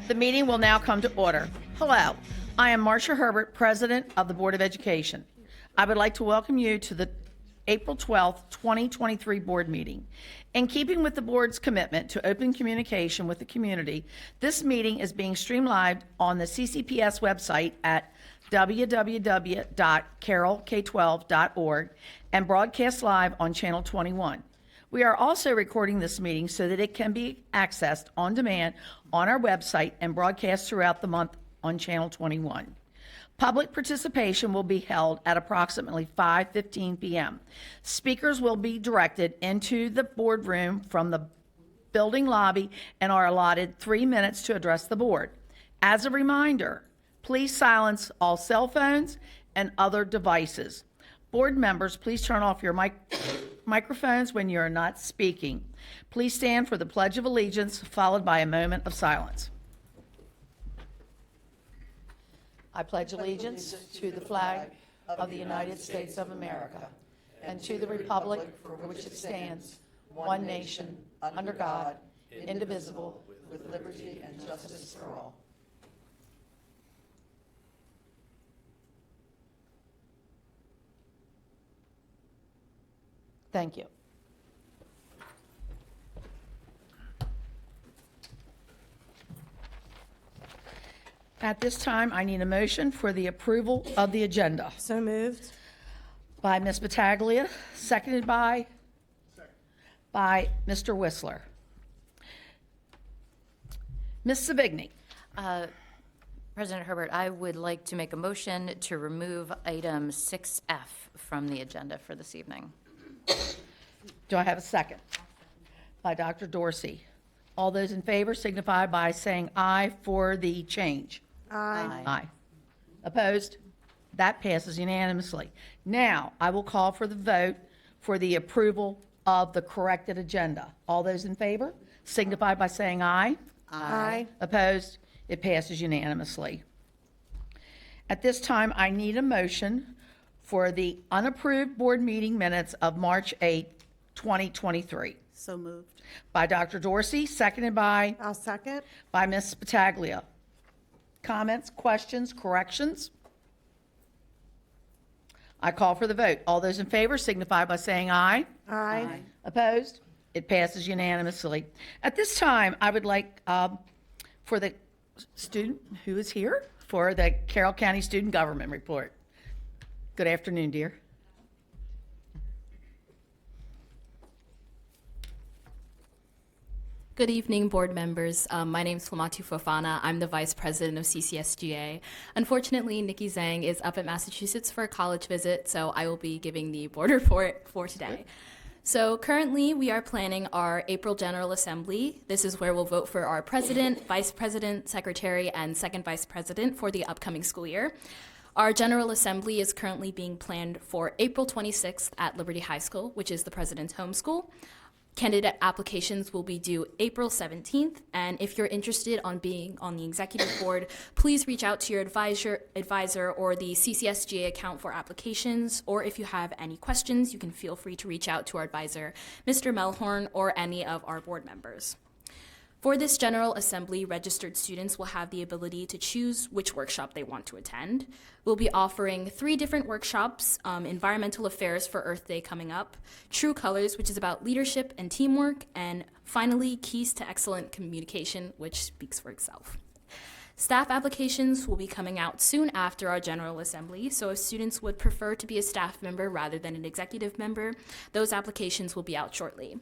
The meeting will now come to order. Hello, I am Marcia Herbert, President of the Board of Education. I would like to welcome you to the April 12th, 2023 board meeting. In keeping with the board's commitment to open communication with the community, this meeting is being streamed live on the CCPS website at www.carrollk12.org and broadcast live on Channel 21. We are also recording this meeting so that it can be accessed on demand on our website and broadcast throughout the month on Channel 21. Public participation will be held at approximately 5:15 p.m. Speakers will be directed into the boardroom from the building lobby and are allotted 3 minutes to address the board. As a reminder, please silence all cell phones and other devices. Board members, please turn off your microphones when you are not speaking. Please stand for the Pledge of Allegiance, followed by a moment of silence. I pledge allegiance to the flag of the United States of America and to the republic for which it stands, one nation, under God, indivisible, with liberty and justice for all. Thank you. At this time, I need a motion for the approval of the agenda. So moved. By Ms. Battaglia, seconded by Mr. Whistler. Ms. Savigny. President Herbert, I would like to make a motion to remove item 6F from the agenda for this evening. Do I have a second? By Dr. Dorsey. All those in favor signify by saying aye for the change. Aye. Aye. Opposed? That passes unanimously. Now, I will call for the vote for the approval of the corrected agenda. All those in favor signify by saying aye. Aye. Opposed? It passes unanimously. At this time, I need a motion for the unapproved board meeting minutes of March 8, 2023. So moved. By Dr. Dorsey, seconded by I'll second. Ms. Battaglia. Comments, questions, corrections? I call for the vote. All those in favor signify by saying aye. Aye. Opposed? It passes unanimously. At this time, I would like for the student who is here for the Carroll County Student Government Report. Good afternoon, dear. Good evening, board members. My name is Flamatu Fofana. I'm the vice president of CCSGA. Unfortunately, Nikki Zhang is up at Massachusetts for a college visit, so I will be giving the board report for today. So currently, we are planning our April General Assembly. This is where we'll vote for our president, vice president, secretary, and second vice president for the upcoming school year. Our General Assembly is currently being planned for April 26th at Liberty High School, which is the president's home school. Candidate applications will be due April 17th, and if you're interested on being on the executive board, please reach out to your advisor or the CCSGA account for applications, or if you have any questions, you can feel free to reach out to our advisor, Mr. Melhorn, or any of our board members. For this General Assembly, registered students will have the ability to choose which workshop they want to attend. We'll be offering 3 different workshops, Environmental Affairs for Earth Day coming up, True Colors, which is about leadership and teamwork, and finally, Keys to Excellent Communication, which speaks for itself. Staff applications will be coming out soon after our General Assembly, so if students would prefer to be a staff member rather than an executive member, those applications will be out shortly.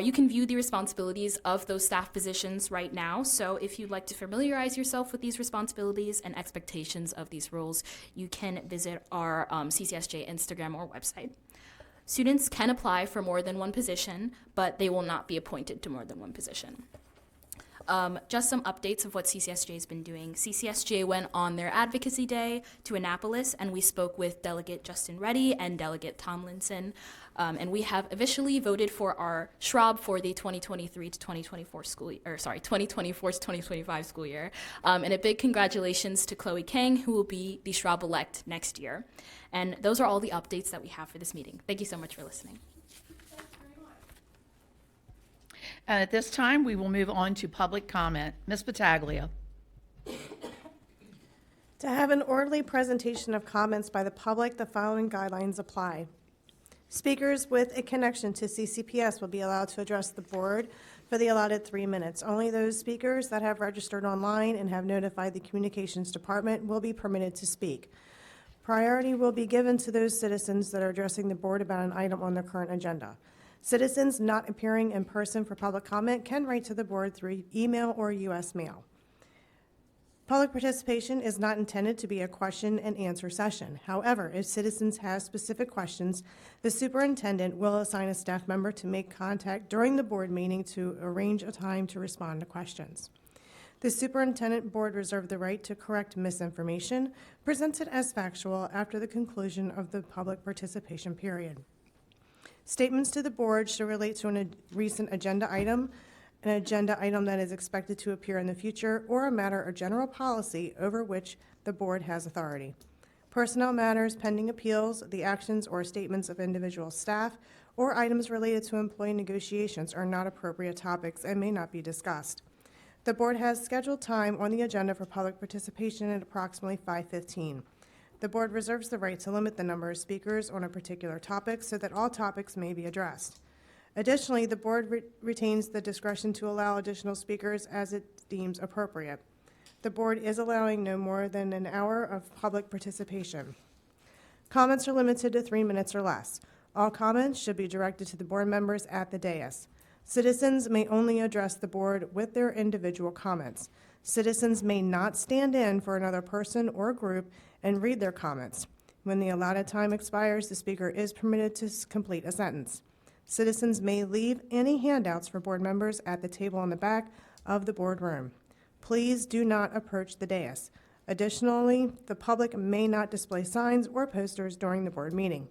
You can view the responsibilities of those staff positions right now, so if you'd like to familiarize yourself with these responsibilities and expectations of these roles, you can visit our CCSJ Instagram or website. Students can apply for more than one position, but they will not be appointed to more than one position. Just some updates of what CCSJ has been doing. CCSJ went on their advocacy day to Annapolis, and we spoke with Delegate Justin Reddy and Delegate Tomlinson, and we have officially voted for our Schwab for the 2023 to 2024 school year, 2024 to 2025 school year. And a big congratulations to Chloe Kang, who will be the Schwab-elect next year. And those are all the updates that we have for this meeting. Thank you so much for listening. And at this time, we will move on to public comment. Ms. Battaglia. To have an orderly presentation of comments by the public, the following guidelines apply. Speakers with a connection to CCPS will be allowed to address the board for the allotted 3 minutes. Only those speakers that have registered online and have notified the communications department will be permitted to speak. Priority will be given to those citizens that are addressing the board about an item on their current agenda. Citizens not appearing in person for public comment can write to the board through email or U.S. mail. Public participation is not intended to be a question and answer session. However, if citizens have specific questions, the superintendent will assign a staff member to make contact during the board meeting to arrange a time to respond to questions. The superintendent board reserves the right to correct misinformation presented as factual after the conclusion of the public participation period. Statements to the board should relate to a recent agenda item, an agenda item that is expected to appear in the future, or a matter or general policy over which the board has authority. Personnel matters, pending appeals, the actions or statements of individual staff, or items related to employee negotiations are not appropriate topics and may not be discussed. The board has scheduled time on the agenda for public participation at approximately 5:15. The board reserves the right to limit the number of speakers on a particular topic so that all topics may be addressed. Additionally, the board retains the discretion to allow additional speakers as it deems appropriate. The board is allowing no more than an hour of public participation. Comments are limited to 3 minutes or less. All comments should be directed to the board members at the dais. Citizens may only address the board with their individual comments. Citizens may not stand in for another person or group and read their comments. When the allotted time expires, the speaker is permitted to complete a sentence. Citizens may leave any handouts for board members at the table in the back of the boardroom. Please do not approach the dais. Additionally, the public may not display signs or posters during the board meeting.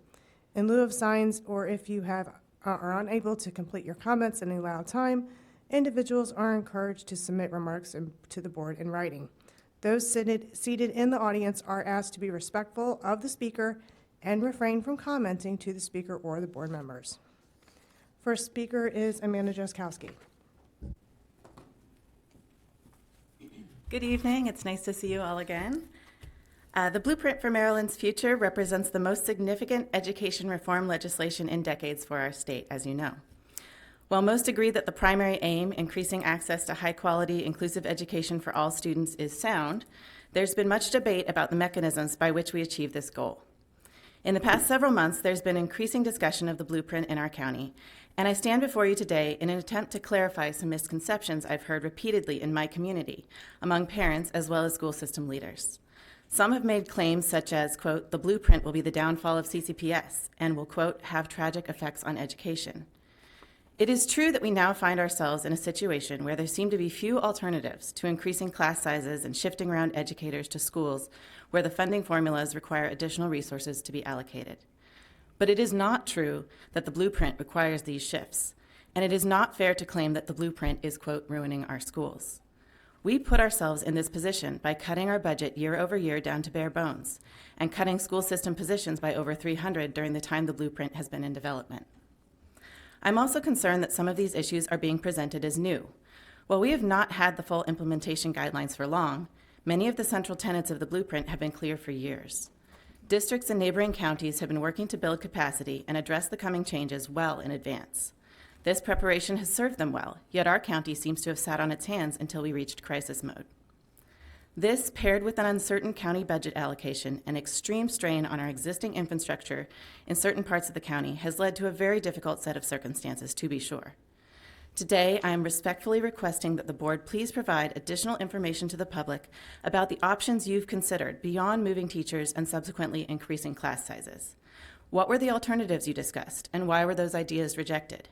In lieu of signs, or if you are unable to complete your comments in a allowed time, individuals are encouraged to submit remarks to the board in writing. Those seated in the audience are asked to be respectful of the speaker and refrain from commenting to the speaker or the board members. First speaker is Amanda Jaskowski. Good evening. It's nice to see you all again. The Blueprint for Maryland's Future represents the most significant education reform legislation in decades for our state, as you know. While most agree that the primary aim, increasing access to high-quality, inclusive education for all students, is sound, there's been much debate about the mechanisms by which we achieve this goal. In the past several months, there's been increasing discussion of the blueprint in our county, and I stand before you today in an attempt to clarify some misconceptions I've heard repeatedly in my community, among parents as well as school system leaders. Some have made claims such as, quote, the blueprint will be the downfall of CCPS and will, quote, have tragic effects on education. It is true that we now find ourselves in a situation where there seem to be few alternatives to increasing class sizes and shifting around educators to schools where the funding formulas require additional resources to be allocated. But it is not true that the blueprint requires these shifts, and it is not fair to claim that the blueprint is, quote, ruining our schools. We put ourselves in this position by cutting our budget year over year down to bare bones and cutting school system positions by over 300 during the time the blueprint has been in development. I'm also concerned that some of these issues are being presented as new. While we have not had the full implementation guidelines for long, many of the central tenets of the blueprint have been clear for years. Districts and neighboring counties have been working to build capacity and address the coming changes well in advance. This preparation has served them well, yet our county seems to have sat on its hands until we reached crisis mode. This, paired with an uncertain county budget allocation and extreme strain on our existing infrastructure in certain parts of the county, has led to a very difficult set of circumstances, to be sure. Today, I am respectfully requesting that the board please provide additional information to the public about the options you've considered beyond moving teachers and subsequently increasing class sizes. What were the alternatives you discussed, and why were those ideas rejected?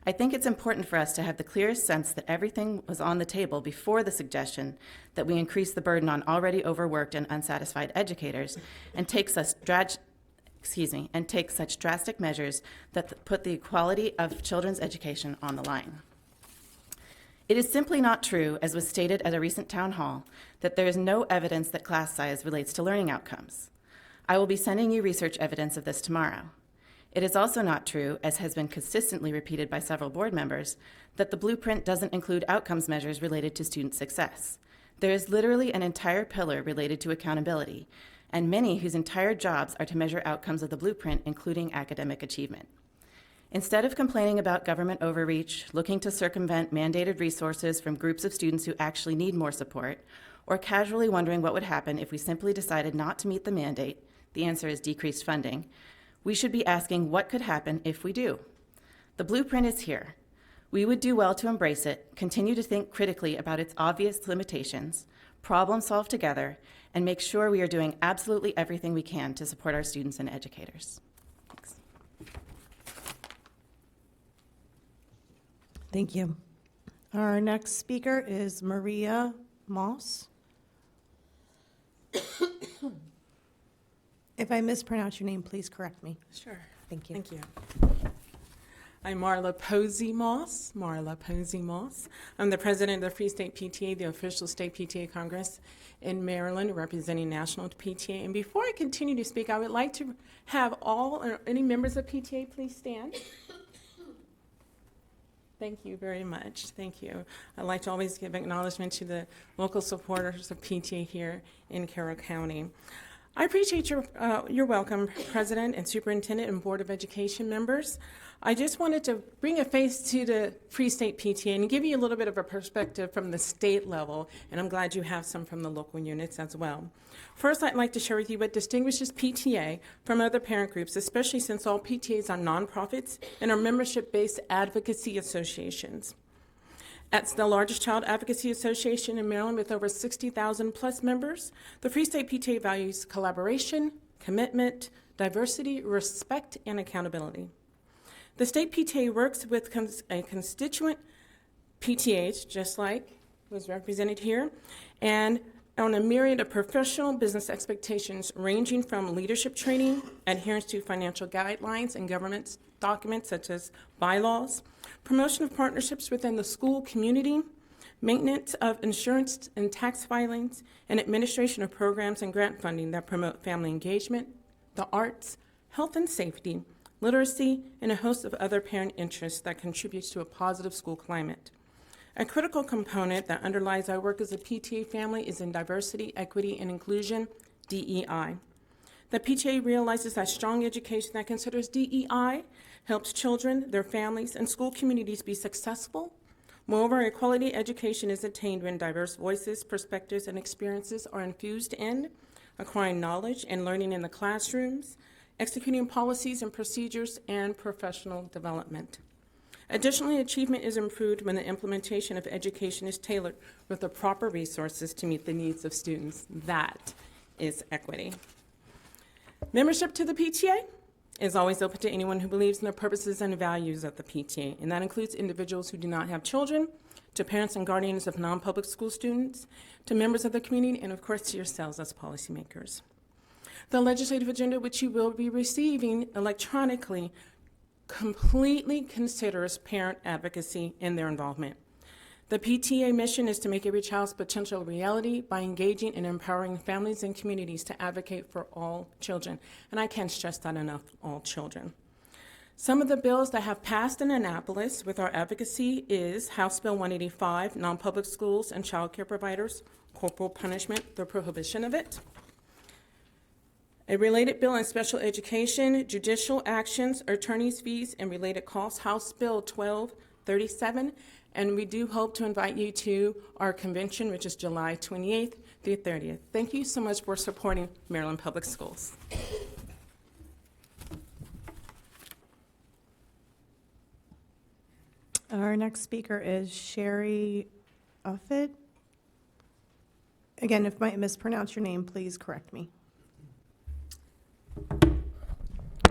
I think it's important for us to have the clearest sense that everything was on the table before the suggestion that we increase the burden on already overworked and unsatisfied educators and take such drastic measures that put the quality of children's education on the line. It is simply not true, as was stated at a recent town hall, that there is no evidence that class size relates to learning outcomes. I will be sending you research evidence of this tomorrow. It is also not true, as has been consistently repeated by several board members, that the blueprint doesn't include outcomes measures related to student success. There is literally an entire pillar related to accountability, and many whose entire jobs are to measure outcomes of the blueprint, including academic achievement. Instead of complaining about government overreach, looking to circumvent mandated resources from groups of students who actually need more support, or casually wondering what would happen if we simply decided not to meet the mandate, the answer is decreased funding, we should be asking what could happen if we do. The blueprint is here. We would do well to embrace it, continue to think critically about its obvious limitations, problem solve together, and make sure we are doing absolutely everything we can to support our students and educators. Thanks. Thank you. Our next speaker is Maria Moss. If I mispronounce your name, please correct me. Sure. Thank you. Thank you. I'm Marla Posey Moss. I'm the president of the Free State PTA, the official state PTA Congress in Maryland, representing national PTA. And before I continue to speak, I would like to have all or any members of PTA please stand. Thank you very much. Thank you. I'd like to always give acknowledgement to the local supporters of PTA here in Carroll County. I appreciate your welcome, President and Superintendent and Board of Education members. I just wanted to bring a face to the Free State PTA and give you a little bit of a perspective from the state level, and I'm glad you have some from the local units as well. First, I'd like to share with you what distinguishes PTA from other parent groups, especially since all PTAs are nonprofits and are membership-based advocacy associations. As the largest child advocacy association in Maryland with over 60,000 plus members, the Free State PTA values collaboration, commitment, diversity, respect, and accountability. The state PTA works with a constituent PTAs, just like was represented here, and on a myriad of professional business expectations ranging from leadership training, adherence to financial guidelines and government documents such as bylaws, promotion of partnerships within the school community, maintenance of insurance and tax filings, and administration of programs and grant funding that promote family engagement, the arts, health and safety, literacy, and a host of other parent interests that contributes to a positive school climate. A critical component that underlies our work as a PTA family is in diversity, equity, and inclusion, DEI. The PTA realizes that strong education that considers DEI helps children, their families, and school communities be successful. Moreover, a quality education is attained when diverse voices, perspectives, and experiences are infused in acquiring knowledge and learning in the classrooms, executing policies and procedures, and professional development. Additionally, achievement is improved when the implementation of education is tailored with the proper resources to meet the needs of students. That is equity. Membership to the PTA is always open to anyone who believes in the purposes and values of the PTA, and that includes individuals who do not have children, to parents and guardians of non-public school students, to members of the community, and of course to yourselves as policymakers. The legislative agenda, which you will be receiving electronically, completely considers parent advocacy in their involvement. The PTA mission is to make every child's potential a reality by engaging and empowering families and communities to advocate for all children. And I can't stress that enough, all children. Some of the bills that have passed in Annapolis with our advocacy is House Bill 185, non-public schools and child care providers, corporal punishment, the prohibition of it. A related bill on special education, judicial actions, attorney's fees, and related costs, House Bill 1237. And we do hope to invite you to our convention, which is July 28th through 30th. Thank you so much for supporting Maryland Public Schools. Our next speaker is Sherry Uffit. Again, if I mispronounce your name, please correct me.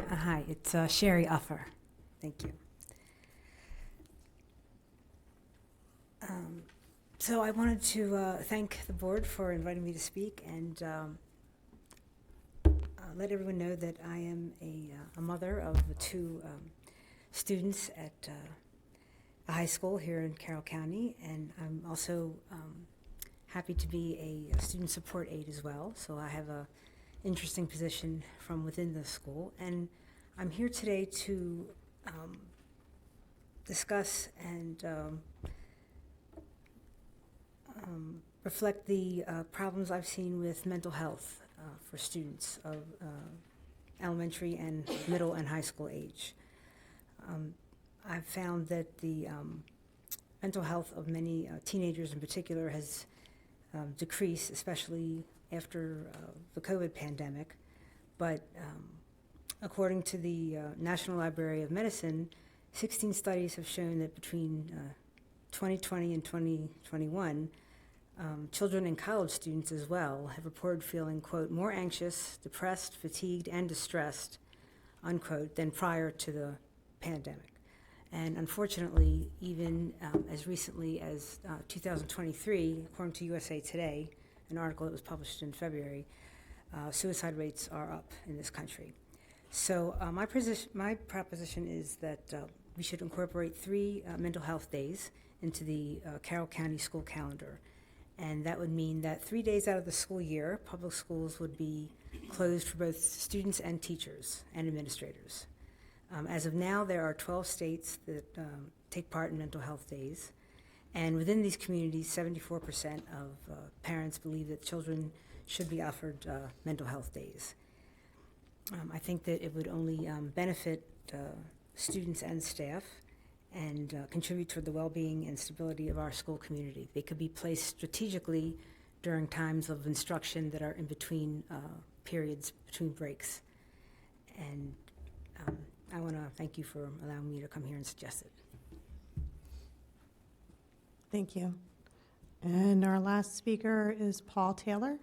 Hi, it's Sherry Uffer. Thank you. So I wanted to thank the board for inviting me to speak and let everyone know that I am a mother of two students at a high school here in Carroll County, and I'm also happy to be a student support aide as well. So I have a interesting position from within the school, and I'm here today to discuss and reflect the problems I've seen with mental health for students of elementary and middle and high school age. I've found that the mental health of many teenagers in particular has decreased, especially after the COVID pandemic. But according to the National Library of Medicine, 16 studies have shown that between 2020 and 2021, children and college students as well have reported feeling, quote, more anxious, depressed, fatigued, and distressed, unquote, than prior to the pandemic. And unfortunately, even as recently as 2023, according to USA Today, an article that was published in February, suicide rates are up in this country. So my proposition is that we should incorporate 3 mental health days into the Carroll County school calendar. And that would mean that 3 days out of the school year, public schools would be closed for both students and teachers and administrators. As of now, there are 12 states that take part in mental health days. And within these communities, 74% of parents believe that children should be offered mental health days. I think that it would only benefit students and staff and contribute toward the well-being and stability of our school community. They could be placed strategically during times of instruction that are in between periods, between breaks. And I want to thank you for allowing me to come here and suggest it. Thank you. And our last speaker is Paul Taylor.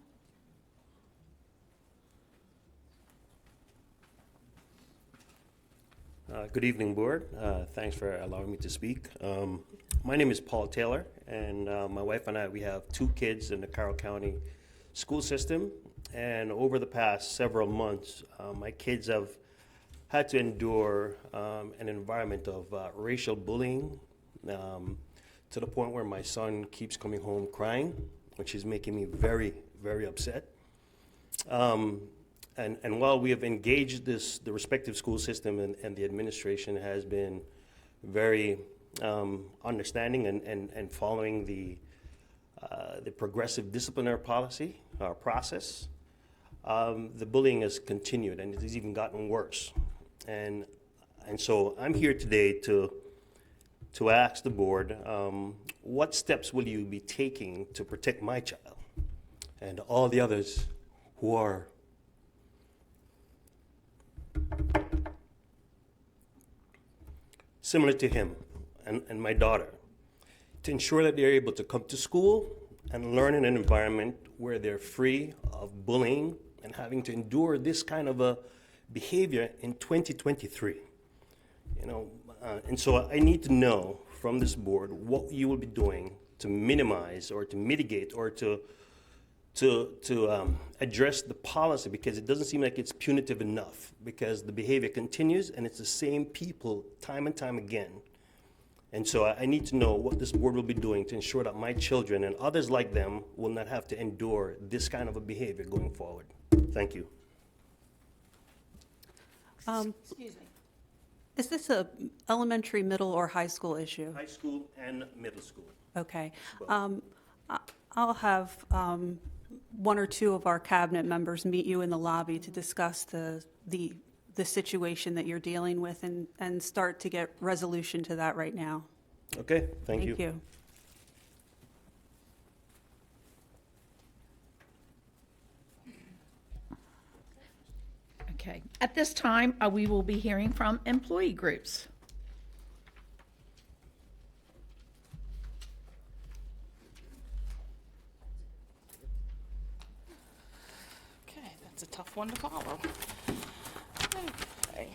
Good evening, Board. Thanks for allowing me to speak. My name is Paul Taylor, and my wife and I, we have 2 kids in the Carroll County school system. And over the past several months, my kids have had to endure an environment of racial bullying to the point where my son keeps coming home crying, which is making me very, very upset. And while we have engaged the respective school system and the administration has been very understanding and following the progressive disciplinary policy process, the bullying has continued and it has even gotten worse. And so I'm here today to ask the board, what steps will you be taking to protect my child and all the others who are similar to him and my daughter, to ensure that they're able to come to school and learn in an environment where they're free of bullying and having to endure this kind of a behavior in 2023. And so I need to know from this board what you will be doing to minimize or to mitigate or to address the policy, because it doesn't seem like it's punitive enough, because the behavior continues and it's the same people time and time again. And so I need to know what this board will be doing to ensure that my children and others like them will not have to endure this kind of a behavior going forward. Thank you. Excuse me. Is this a elementary, middle, or high school issue? High school and middle school. Okay. I'll have one or two of our cabinet members meet you in the lobby to discuss the situation that you're dealing with and start to get resolution to that right now. Okay, thank you. Thank you. Okay. At this time, we will be hearing from employee groups. Okay, that's a tough one to follow. Okay.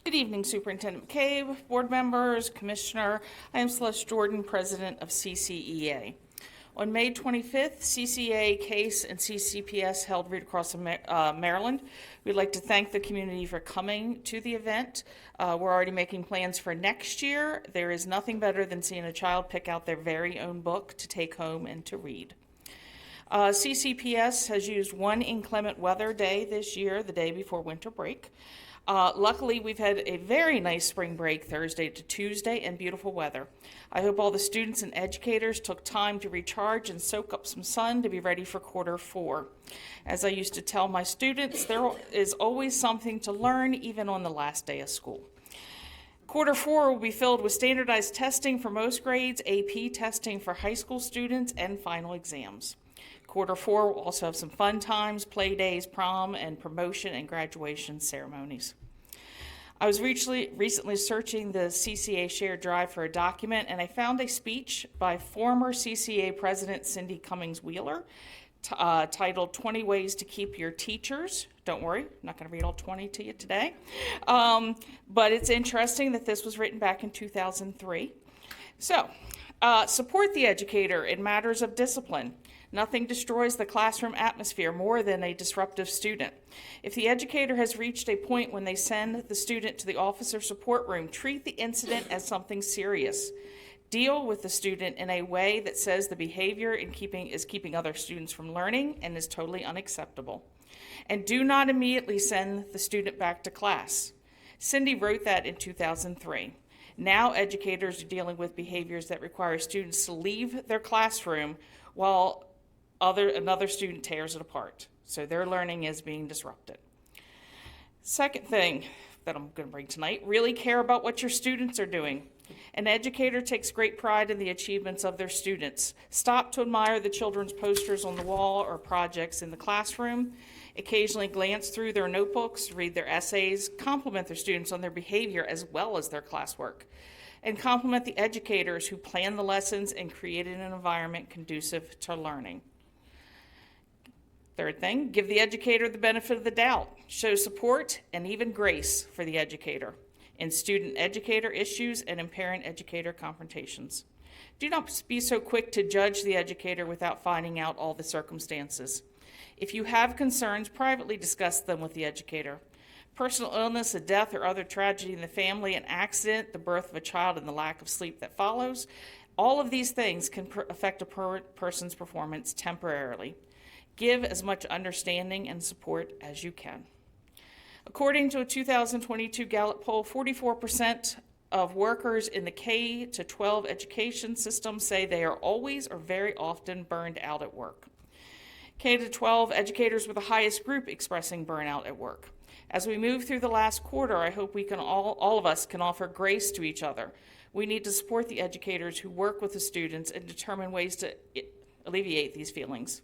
Good evening, Superintendent McCabe, board members, Commissioner. I am Celeste Jordan, President of CCEA. On May 25th, CCA, CASE, and CCPS held right across Maryland. We'd like to thank the community for coming to the event. We're already making plans for next year. There is nothing better than seeing a child pick out their very own book to take home and to read. CCPS has used one inclement weather day this year, the day before winter break. Luckily, we've had a very nice spring break Thursday to Tuesday and beautiful weather. I hope all the students and educators took time to recharge and soak up some sun to be ready for Q4. As I used to tell my students, there is always something to learn even on the last day of school. Q4 will be filled with standardized testing for most grades, AP testing for high school students, and final exams. Q4 will also have some fun times, play days, prom, and promotion and graduation ceremonies. I was recently searching the CCA shared drive for a document, and I found a speech by former CCA President Cindy Cummings Wheeler titled 20 Ways to Keep Your Teachers. Don't worry, I'm not going to read all 20 to you today. But it's interesting that this was written back in 2003. So, support the educator in matters of discipline. Nothing destroys the classroom atmosphere more than a disruptive student. If the educator has reached a point when they send the student to the officer support room, treat the incident as something serious. Deal with the student in a way that says the behavior is keeping other students from learning and is totally unacceptable. And do not immediately send the student back to class. Cindy wrote that in 2003. Now educators are dealing with behaviors that require students to leave their classroom while another student tears it apart. So their learning is being disrupted. Second thing that I'm going to bring tonight, really care about what your students are doing. An educator takes great pride in the achievements of their students. Stop to admire the children's posters on the wall or projects in the classroom. Occasionally glance through their notebooks, read their essays, compliment their students on their behavior as well as their classwork. And compliment the educators who plan the lessons and created an environment conducive to learning. Third thing, give the educator the benefit of the doubt. Show support and even grace for the educator in student-educator issues and in parent-educator confrontations. Do not be so quick to judge the educator without finding out all the circumstances. If you have concerns, privately discuss them with the educator. Personal illness, a death, or other tragedy in the family, an accident, the birth of a child, and the lack of sleep that follows, all of these things can affect a person's performance temporarily. Give as much understanding and support as you can. According to a 2022 Gallup poll, 44% of workers in the K-12 education system say they are always or very often burned out at work. K-12 educators were the highest group expressing burnout at work. As we move through the last quarter, I hope we can all of us can offer grace to each other. We need to support the educators who work with the students and determine ways to alleviate these feelings.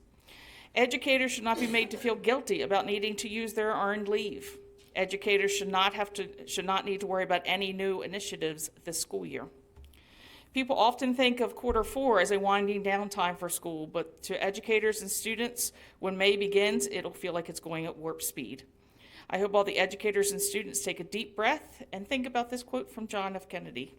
Educators should not be made to feel guilty about needing to use their earned leave. Educators should not need to worry about any new initiatives this school year. People often think of quarter four as a winding down time for school, but to educators and students, when May begins, it'll feel like it's going at warp speed. I hope all the educators and students take a deep breath and think about this quote from John F. Kennedy.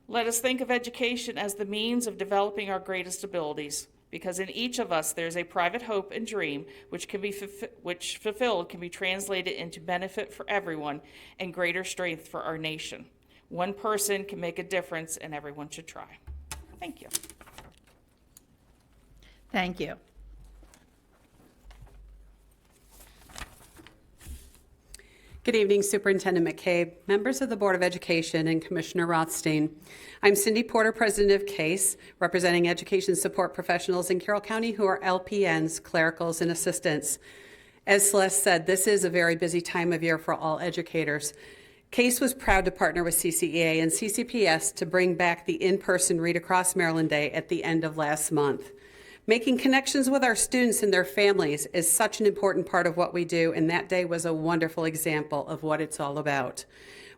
Let us think of education as the means of developing our greatest abilities, because in each of us there's a private hope and dream which fulfilled can be translated into benefit for everyone and greater strength for our nation. One person can make a difference, and everyone should try. Thank you. Thank you. Good evening, Superintendent McCabe, members of the Board of Education, and Commissioner Rothstein. I'm Cindy Porter, President of CASE, representing education support professionals in Carroll County who are LPNs, clericals, and assistants. As Celeste said, this is a very busy time of year for all educators. CASE was proud to partner with CCEA and CCPS to bring back the in-person Read Across Maryland Day at the end of last month. Making connections with our students and their families is such an important part of what we do, and that day was a wonderful example of what it's all about.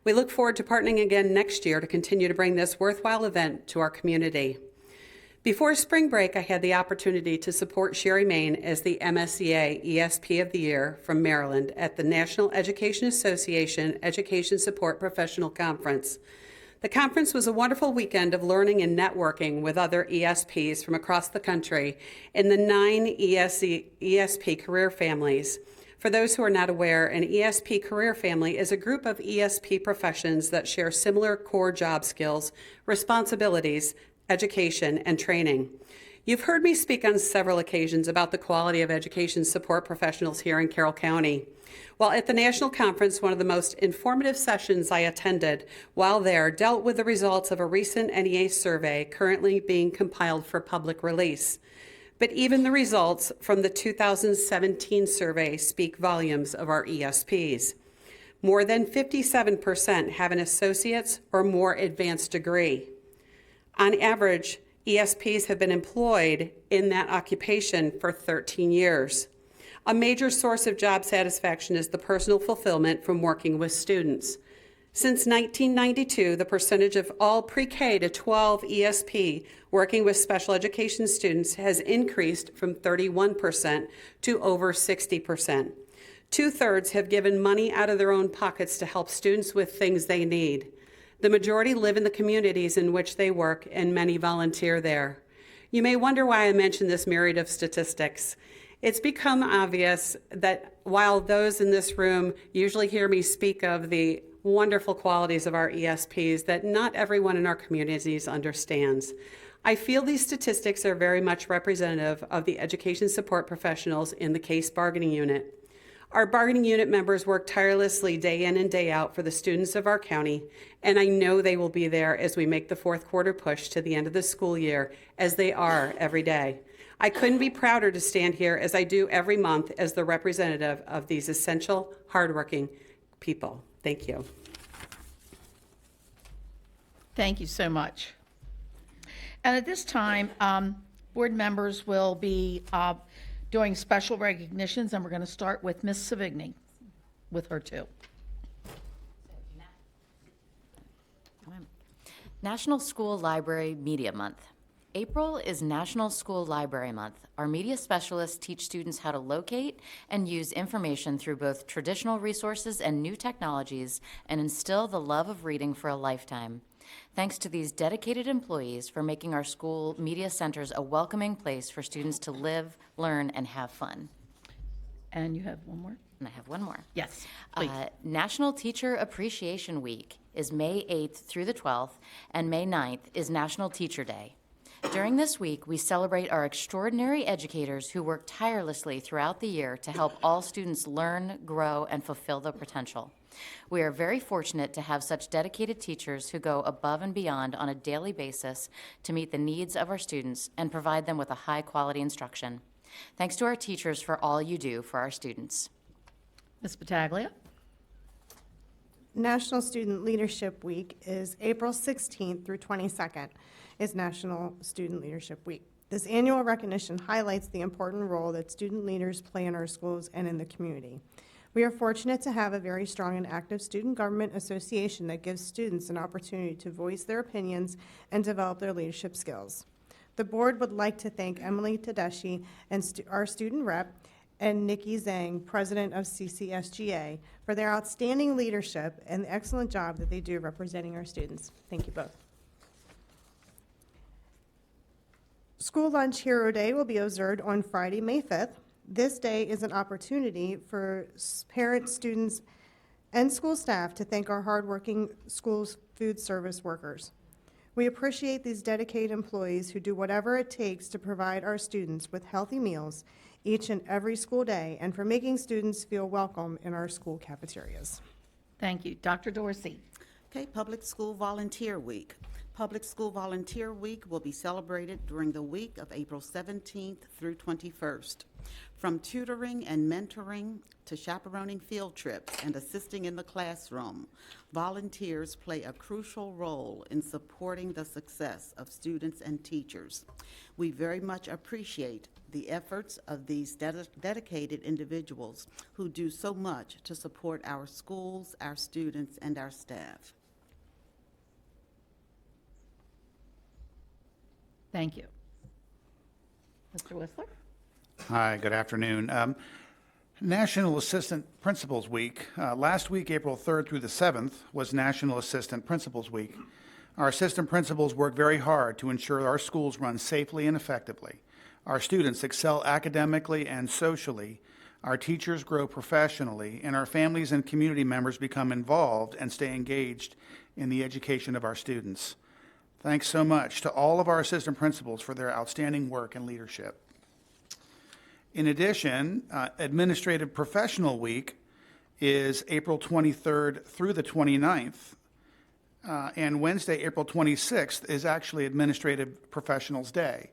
We look forward to partnering again next year to continue to bring this worthwhile event to our community. Before spring break, I had the opportunity to support Sherry Main as the MSEA ESP of the Year from Maryland at the National Education Association Education Support Professional Conference. The conference was a wonderful weekend of learning and networking with other ESPs from across the country in the 9 ESP career families. For those who are not aware, an ESP career family is a group of ESP professions that share similar core job skills, responsibilities, education, and training. You've heard me speak on several occasions about the quality of education support professionals here in Carroll County. While at the national conference, one of the most informative sessions I attended while there dealt with the results of a recent NEA survey currently being compiled for public release. But even the results from the 2017 survey speak volumes of our ESPs. More than 57% have an associate's or more advanced degree. On average, ESPs have been employed in that occupation for 13 years. A major source of job satisfaction is the personal fulfillment from working with students. Since 1992, the percentage of all pre-K to 12 ESP working with special education students has increased from 31% to over 60%. 2/3 have given money out of their own pockets to help students with things they need. The majority live in the communities in which they work, and many volunteer there. You may wonder why I mention this myriad of statistics. It's become obvious that while those in this room usually hear me speak of the wonderful qualities of our ESPs, that not everyone in our communities understands. I feel these statistics are very much representative of the education support professionals in the CASE bargaining unit. Our bargaining unit members work tirelessly day in and day out for the students of our county, and I know they will be there as we make the fourth quarter push to the end of the school year, as they are every day. I couldn't be prouder to stand here as I do every month as the representative of these essential, hardworking people. Thank you. Thank you so much. And at this time, board members will be doing special recognitions, and we're going to start with Ms. Savigny with her two. National School Library Media Month. April is National School Library Month. Our media specialists teach students how to locate and use information through both traditional resources and new technologies and instill the love of reading for a lifetime. Thanks to these dedicated employees for making our school media centers a welcoming place for students to live, learn, and have fun. And you have one more? And I have one more. Yes, please. National Teacher Appreciation Week is May 8th through the 12th, and May 9th is National Teacher Day. During this week, we celebrate our extraordinary educators who work tirelessly throughout the year to help all students learn, grow, and fulfill their potential. We are very fortunate to have such dedicated teachers who go above and beyond on a daily basis to meet the needs of our students and provide them with a high-quality instruction. Thanks to our teachers for all you do for our students. Ms. Battaglia? National Student Leadership Week is April 16th through 22nd. Is National Student Leadership Week. This annual recognition highlights the important role that student leaders play in our schools and in the community. We are fortunate to have a very strong and active student government association that gives students an opportunity to voice their opinions and develop their leadership skills. The board would like to thank Emily Tedeschi and our student rep, and Nikki Zhang, president of CCSGA, for their outstanding leadership and the excellent job that they do representing our students. Thank you both. School Lunch Hero Day will be observed on Friday, May 5th. This day is an opportunity for parents, students, and school staff to thank our hardworking schools food service workers. We appreciate these dedicated employees who do whatever it takes to provide our students with healthy meals each and every school day, and for making students feel welcome in our school cafeterias. Thank you. Dr. Dorsey. Okay, Public School Volunteer Week. Public School Volunteer Week will be celebrated during the week of April 17th through 21st. From tutoring and mentoring to chaperoning field trips and assisting in the classroom, volunteers play a crucial role in supporting the success of students and teachers. We very much appreciate the efforts of these dedicated individuals who do so much to support our schools, our students, and our staff. Thank you. Mr. Whistler? Hi, good afternoon. National Assistant Principals Week. Last week, April 3rd through the 7th, was National Assistant Principals Week. Our assistant principals work very hard to ensure our schools run safely and effectively. Our students excel academically and socially. Our teachers grow professionally, and our families and community members become involved and stay engaged in the education of our students. Thanks so much to all of our assistant principals for their outstanding work and leadership. In addition, Administrative Professional Week is April 23rd through the 29th, and Wednesday, April 26th, is actually Administrative Professionals Day.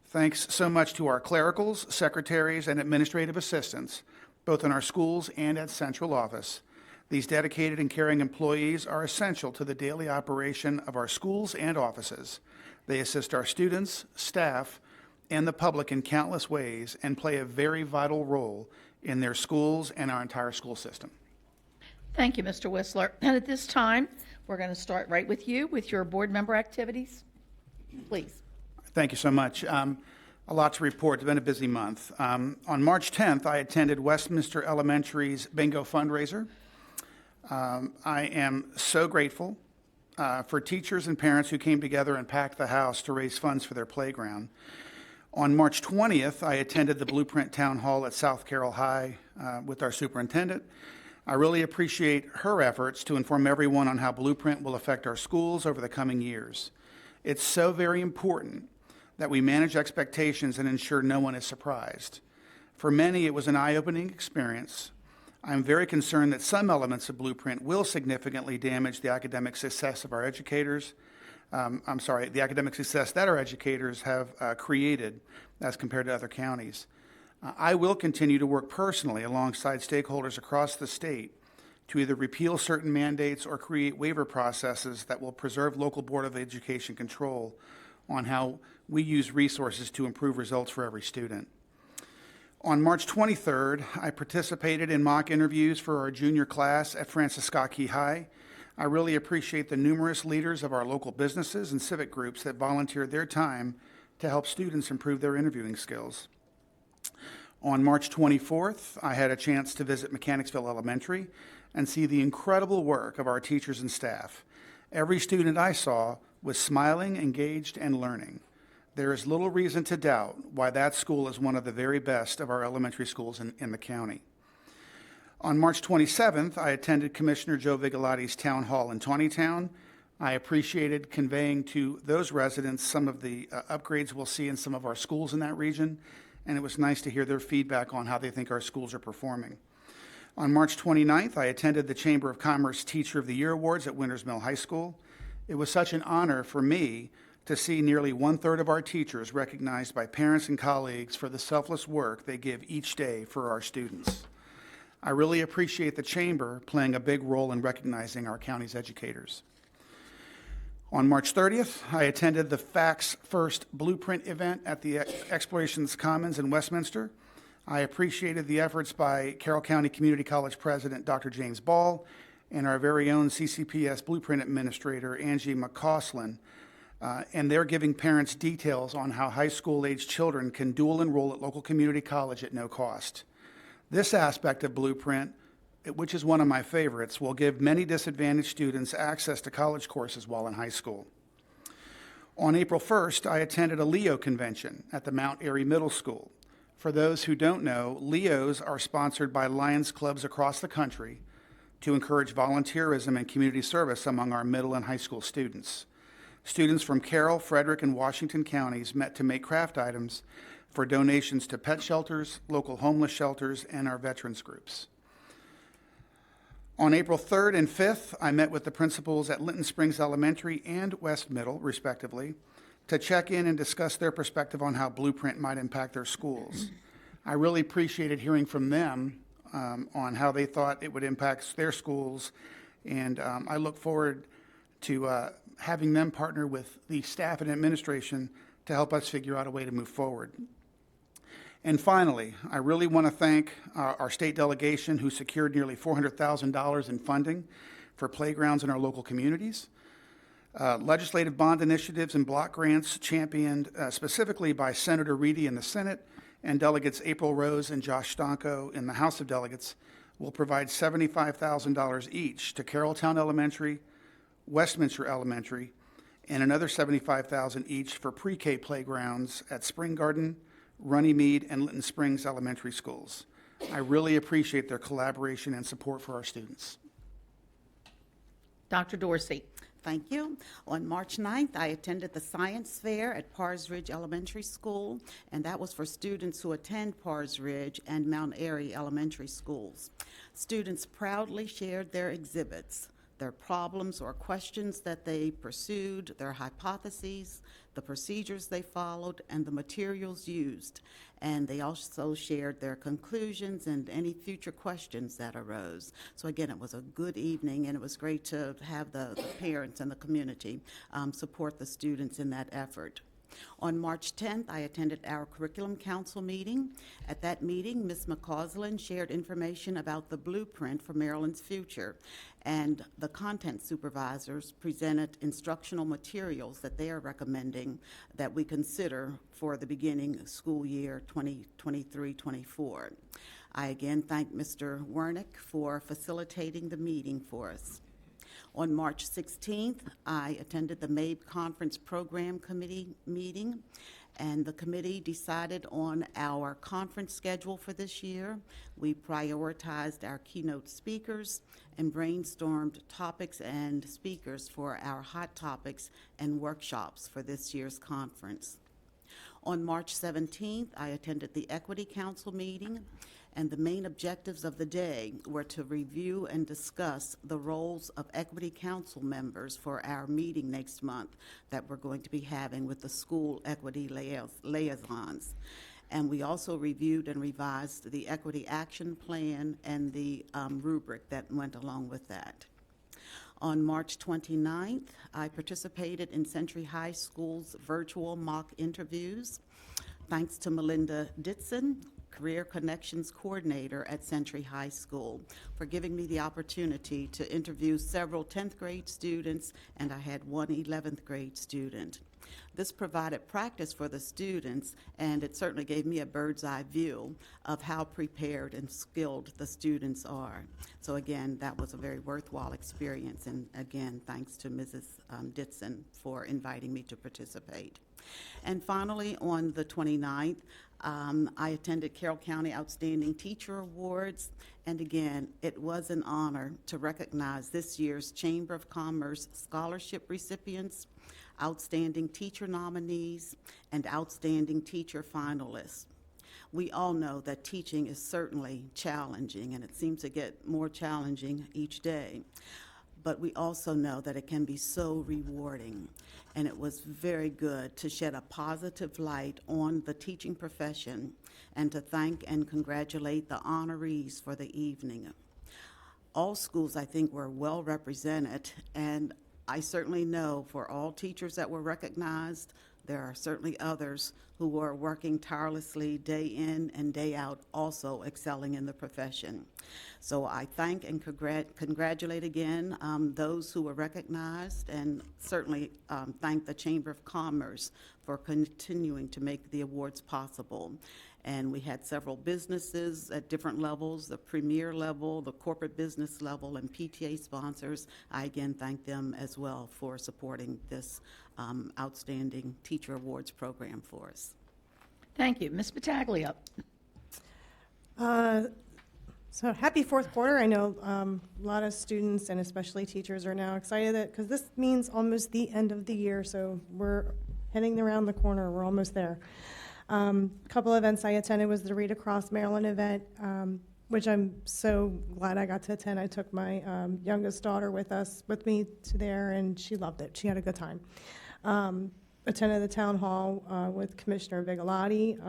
Thanks so much to our clericals, secretaries, and administrative assistants, both in our schools and at central office. These dedicated and caring employees are essential to the daily operation of our schools and offices. They assist our students, staff, and the public in countless ways and play a very vital role in their schools and our entire school system. Thank you, Mr. Whistler. And at this time, we're going to start right with you with your board member activities. Please. Thank you so much. A lot to report. It's been a busy month. On March 10th, I attended Westminster Elementary's bingo fundraiser. I am so grateful for teachers and parents who came together and packed the house to raise funds for their playground. On March 20th, I attended the Blueprint Town Hall at South Carroll High with our superintendent. I really appreciate her efforts to inform everyone on how Blueprint will affect our schools over the coming years. It's so very important that we manage expectations and ensure no one is surprised. For many, it was an eye-opening experience. I'm very concerned that some elements of Blueprint will significantly damage the academic success of our educators. The academic success that our educators have created as compared to other counties. I will continue to work personally alongside stakeholders across the state to either repeal certain mandates or create waiver processes that will preserve local Board of Education control on how we use resources to improve results for every student. On March 23rd, I participated in mock interviews for our junior class at Francis Scott Key High. I really appreciate the numerous leaders of our local businesses and civic groups that volunteered their time to help students improve their interviewing skills. On March 24th, I had a chance to visit Mechanicsville Elementary and see the incredible work of our teachers and staff. Every student I saw was smiling, engaged, and learning. There is little reason to doubt why that school is one of the very best of our elementary schools in the county. On March 27th, I attended Commissioner Joe Vigilotti's town hall in Tawnytown. I appreciated conveying to those residents some of the upgrades we'll see in some of our schools in that region, and it was nice to hear their feedback on how they think our schools are performing. On March 29th, I attended the Chamber of Commerce Teacher of the Year Awards at Winters Mill High School. It was such an honor for me to see nearly 1/3 of our teachers recognized by parents and colleagues for the selfless work they give each day for our students. I really appreciate the Chamber playing a big role in recognizing our county's educators. On March 30th, I attended the Facts First Blueprint event at the Explorations Commons in Westminster. I appreciated the efforts by Carroll County Community College President Dr. James Ball and our very own CCPS Blueprint Administrator Angie McCausland, and they're giving parents details on how high school-age children can dual enroll at local community college at no cost. This aspect of Blueprint, which is one of my favorites, will give many disadvantaged students access to college courses while in high school. On April 1st, I attended a LEO convention at the Mount Airy Middle School. For those who don't know, LEOs are sponsored by Lions clubs across the country to encourage volunteerism and community service among our middle and high school students. Students from Carroll, Frederick, and Washington counties met to make craft items for donations to pet shelters, local homeless shelters, and our veterans groups. On April 3rd and 5th, I met with the principals at Linton Springs Elementary and West Middle, respectively, to check in and discuss their perspective on how Blueprint might impact their schools. I really appreciated hearing from them on how they thought it would impact their schools, and I look forward to having them partner with the staff and administration to help us figure out a way to move forward. And finally, I really want to thank our state delegation who secured nearly $400,000 in funding for playgrounds in our local communities. Legislative bond initiatives and block grants championed specifically by Senator Reedy in the Senate and Delegates April Rose and Josh Stanko in the House of Delegates will provide $75,000 each to Carrolltown Elementary, Westminster Elementary, and another $75,000 each for pre-K playgrounds at Spring Garden, Runnymede, and Linton Springs Elementary Schools. I really appreciate their collaboration and support for our students. Dr. Dorsey. Thank you. On March 9th, I attended the Science Fair at Pars Ridge Elementary School, and that was for students who attend Pars Ridge and Mount Airy Elementary Schools. Students proudly shared their exhibits, their problems or questions that they pursued, their hypotheses, the procedures they followed, and the materials used. And they also shared their conclusions and any future questions that arose. So again, it was a good evening, and it was great to have the parents and the community support the students in that effort. On March 10th, I attended our Curriculum Council meeting. At that meeting, Ms. McCausland shared information about the blueprint for Maryland's future, and the content supervisors presented instructional materials that they are recommending that we consider for the beginning school year 2023-24. I again thank Mr. Wernick for facilitating the meeting for us. On March 16th, I attended the MABE Conference Program Committee meeting, and the committee decided on our conference schedule for this year. We prioritized our keynote speakers and brainstormed topics and speakers for our hot topics and workshops for this year's conference. On March 17th, I attended the Equity Council meeting, and the main objectives of the day were to review and discuss the roles of Equity Council members for our meeting next month that we're going to be having with the school equity liaisons. And we also reviewed and revised the Equity Action Plan and the rubric that went along with that. On March 29th, I participated in Century High School's virtual mock interviews. Thanks to Melinda Ditson, Career Connections Coordinator at Century High School, for giving me the opportunity to interview several 10th grade students, and I had one 11th grade student. This provided practice for the students, and it certainly gave me a bird's eye view of how prepared and skilled the students are. So again, that was a very worthwhile experience, and again, thanks to Mrs. Ditson for inviting me to participate. And finally, on the 29th, I attended Carroll County Outstanding Teacher Awards, and again, it was an honor to recognize this year's Chamber of Commerce scholarship recipients, outstanding teacher nominees, and outstanding teacher finalists. We all know that teaching is certainly challenging, and it seems to get more challenging each day. But we also know that it can be so rewarding. And it was very good to shed a positive light on the teaching profession and to thank and congratulate the honorees for the evening. All schools, I think, were well represented, and I certainly know for all teachers that were recognized, there are certainly others who are working tirelessly day in and day out, also excelling in the profession. So I thank and congratulate again those who were recognized, and certainly thank the Chamber of Commerce for continuing to make the awards possible. And we had several businesses at different levels, the premier level, the corporate business level, and PTA sponsors. I again thank them as well for supporting this outstanding teacher awards program for us. Thank you. Ms. Battaglia. So happy fourth quarter. I know a lot of students and especially teachers are now excited because this means almost the end of the year. So we're heading around the corner. We're almost there. A couple events I attended was the Read Across Maryland event, which I'm so glad I got to attend. I took my youngest daughter with me to there, and she loved it. She had a good time. Attended the town hall with Commissioner Vigalotti,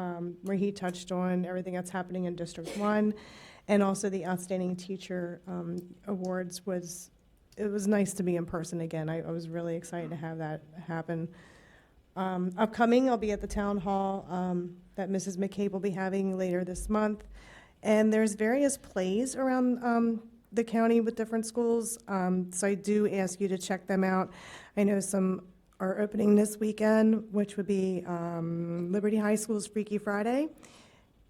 where he touched on everything that's happening in District 1, and also the Outstanding Teacher Awards. It was nice to be in person again. I was really excited to have that happen. Upcoming, I'll be at the town hall that Mrs. McCabe will be having later this month. And there's various plays around the county with different schools, so I do ask you to check them out. I know some are opening this weekend, which would be Liberty High School's Freaky Friday,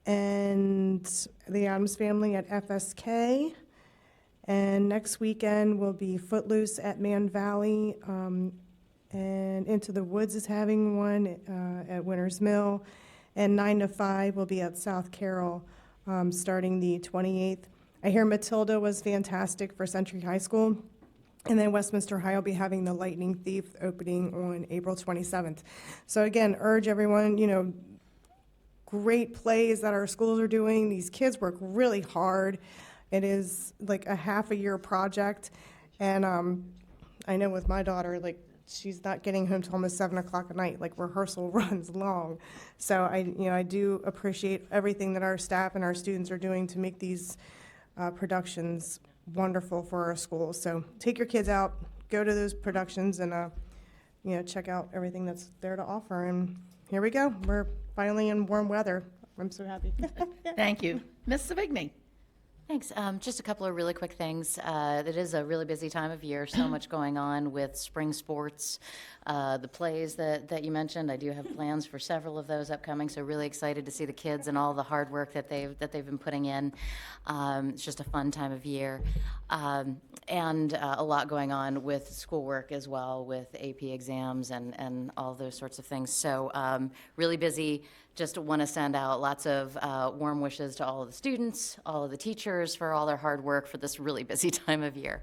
and the Addams Family at FSK. And next weekend will be Footloose at Man Valley, and Into the Woods is having one at Winters Mill, and 9 to 5 will be at South Carroll starting the 28th. I hear Matilda was fantastic for Century High School, and then Westminster High will be having the Lightning Thief opening on April 27th. So again, urge everyone, great plays that our schools are doing. These kids work really hard. It is like a half a year project, and I know with my daughter, she's not getting home till almost 7 o'clock at night. Rehearsal runs long. So I do appreciate everything that our staff and our students are doing to make these productions wonderful for our schools. So take your kids out, go to those productions, and check out everything that's there to offer. And here we go. We're finally in warm weather. I'm so happy. Thank you. Ms. Savigny. Thanks. Just a couple of really quick things. It is a really busy time of year, so much going on with spring sports, the plays that you mentioned. I do have plans for several of those upcoming, so really excited to see the kids and all the hard work that they've been putting in. It's just a fun time of year. And a lot going on with schoolwork as well, with AP exams and all those sorts of things. So really busy. Just want to send out lots of warm wishes to all of the students, all of the teachers for all their hard work for this really busy time of year.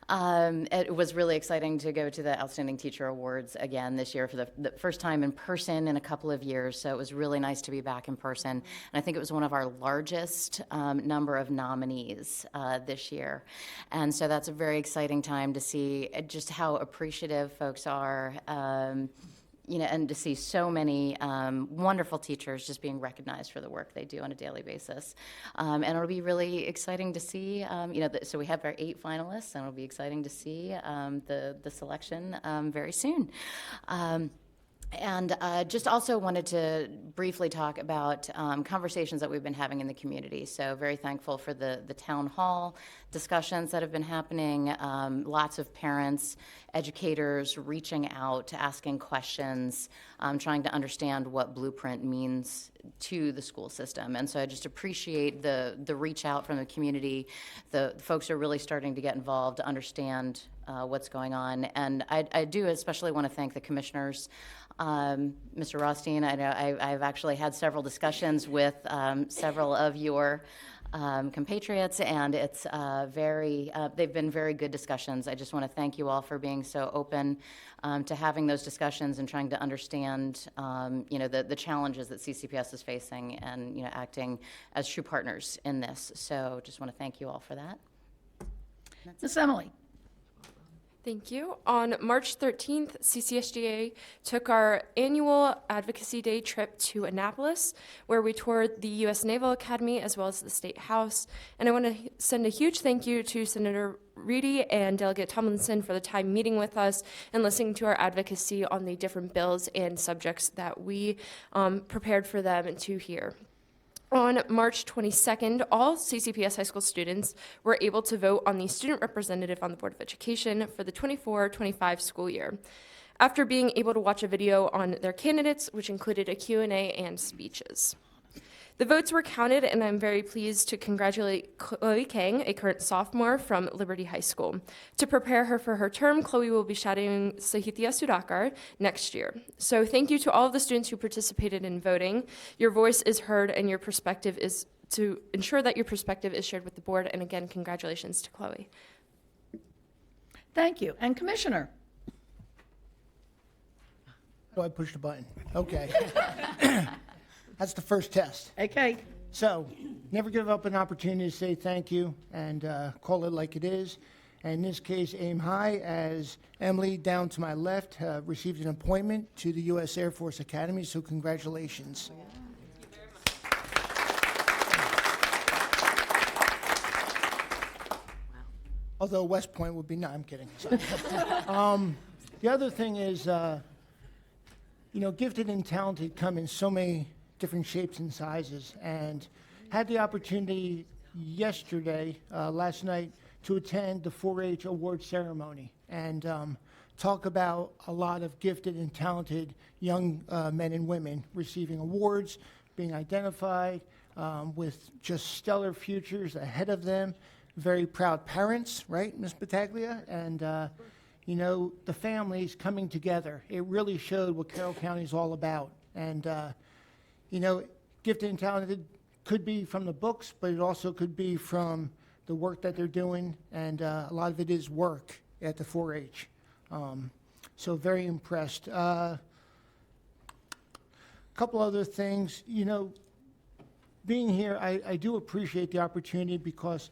It was really exciting to go to the Outstanding Teacher Awards again this year for the first time in person in a couple of years. So it was really nice to be back in person. And I think it was one of our largest number of nominees this year. And so that's a very exciting time to see just how appreciative folks are. And to see so many wonderful teachers just being recognized for the work they do on a daily basis. And it'll be really exciting to see, so we have our 8 finalists, and it'll be exciting to see the selection very soon. And just also wanted to briefly talk about conversations that we've been having in the community. So very thankful for the town hall discussions that have been happening. Lots of parents, educators reaching out, asking questions, trying to understand what Blueprint means to the school system. And so I just appreciate the reach out from the community. The folks are really starting to get involved, to understand what's going on. And I do especially want to thank the commissioners. Mr. Rothstein, I know I've actually had several discussions with several of your compatriots, and it's they've been very good discussions. I just want to thank you all for being so open to having those discussions and trying to understand, the challenges that CCPS is facing, and acting as true partners in this. So just want to thank you all for that. Ms. Emily. Thank you. On March 13th, CCSGA took our annual Advocacy Day trip to Annapolis, where we toured the U.S. Naval Academy as well as the State House. And I want to send a huge thank you to Senator Reedy and Delegate Tomlinson for the time meeting with us and listening to our advocacy on the different bills and subjects that we prepared for them to hear. On March 22nd, all CCPS high school students were able to vote on the student representative on the Board of Education for the 24-25 school year, after being able to watch a video on their candidates, which included a Q&A and speeches. The votes were counted, and I'm very pleased to congratulate Chloe Kang, a current sophomore from Liberty High School. To prepare her for her term, Chloe will be shadowing Sahithya Sudhakar next year. So thank you to all of the students who participated in voting. Your voice is heard, and your perspective is to ensure that your perspective is shared with the board. And again, congratulations to Chloe. Thank you. And Commissioner? Oh, I pushed the button. Okay. That's the first test. Okay. So, never give up an opportunity to say thank you and call it like it is. And in this case, aim high, as Emily, down to my left, received an appointment to the U.S. Air Force Academy, so congratulations. Although West Point would be, no, I'm kidding. The other thing is, gifted and talented come in so many different shapes and sizes, and had the opportunity yesterday, last night, to attend the 4-H award ceremony and talk about a lot of gifted and talented young men and women receiving awards, being identified with just stellar futures ahead of them, very proud parents, right, Ms. Battaglia? And the families coming together. It really showed what Carroll County is all about. And gifted and talented could be from the books, but it also could be from the work that they're doing, and a lot of it is work at the 4-H. So very impressed. A couple other things. Being here, I do appreciate the opportunity, because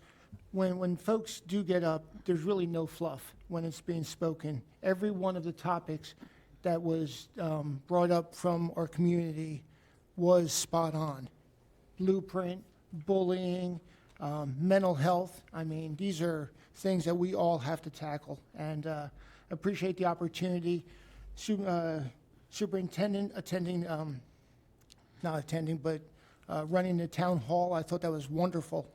when folks do get up, there's really no fluff when it's being spoken. Every one of the topics that was brought up from our community was spot on. Blueprint, bullying, mental health. I mean, these are things that we all have to tackle, and appreciate the opportunity. Superintendent running the town hall, I thought that was wonderful.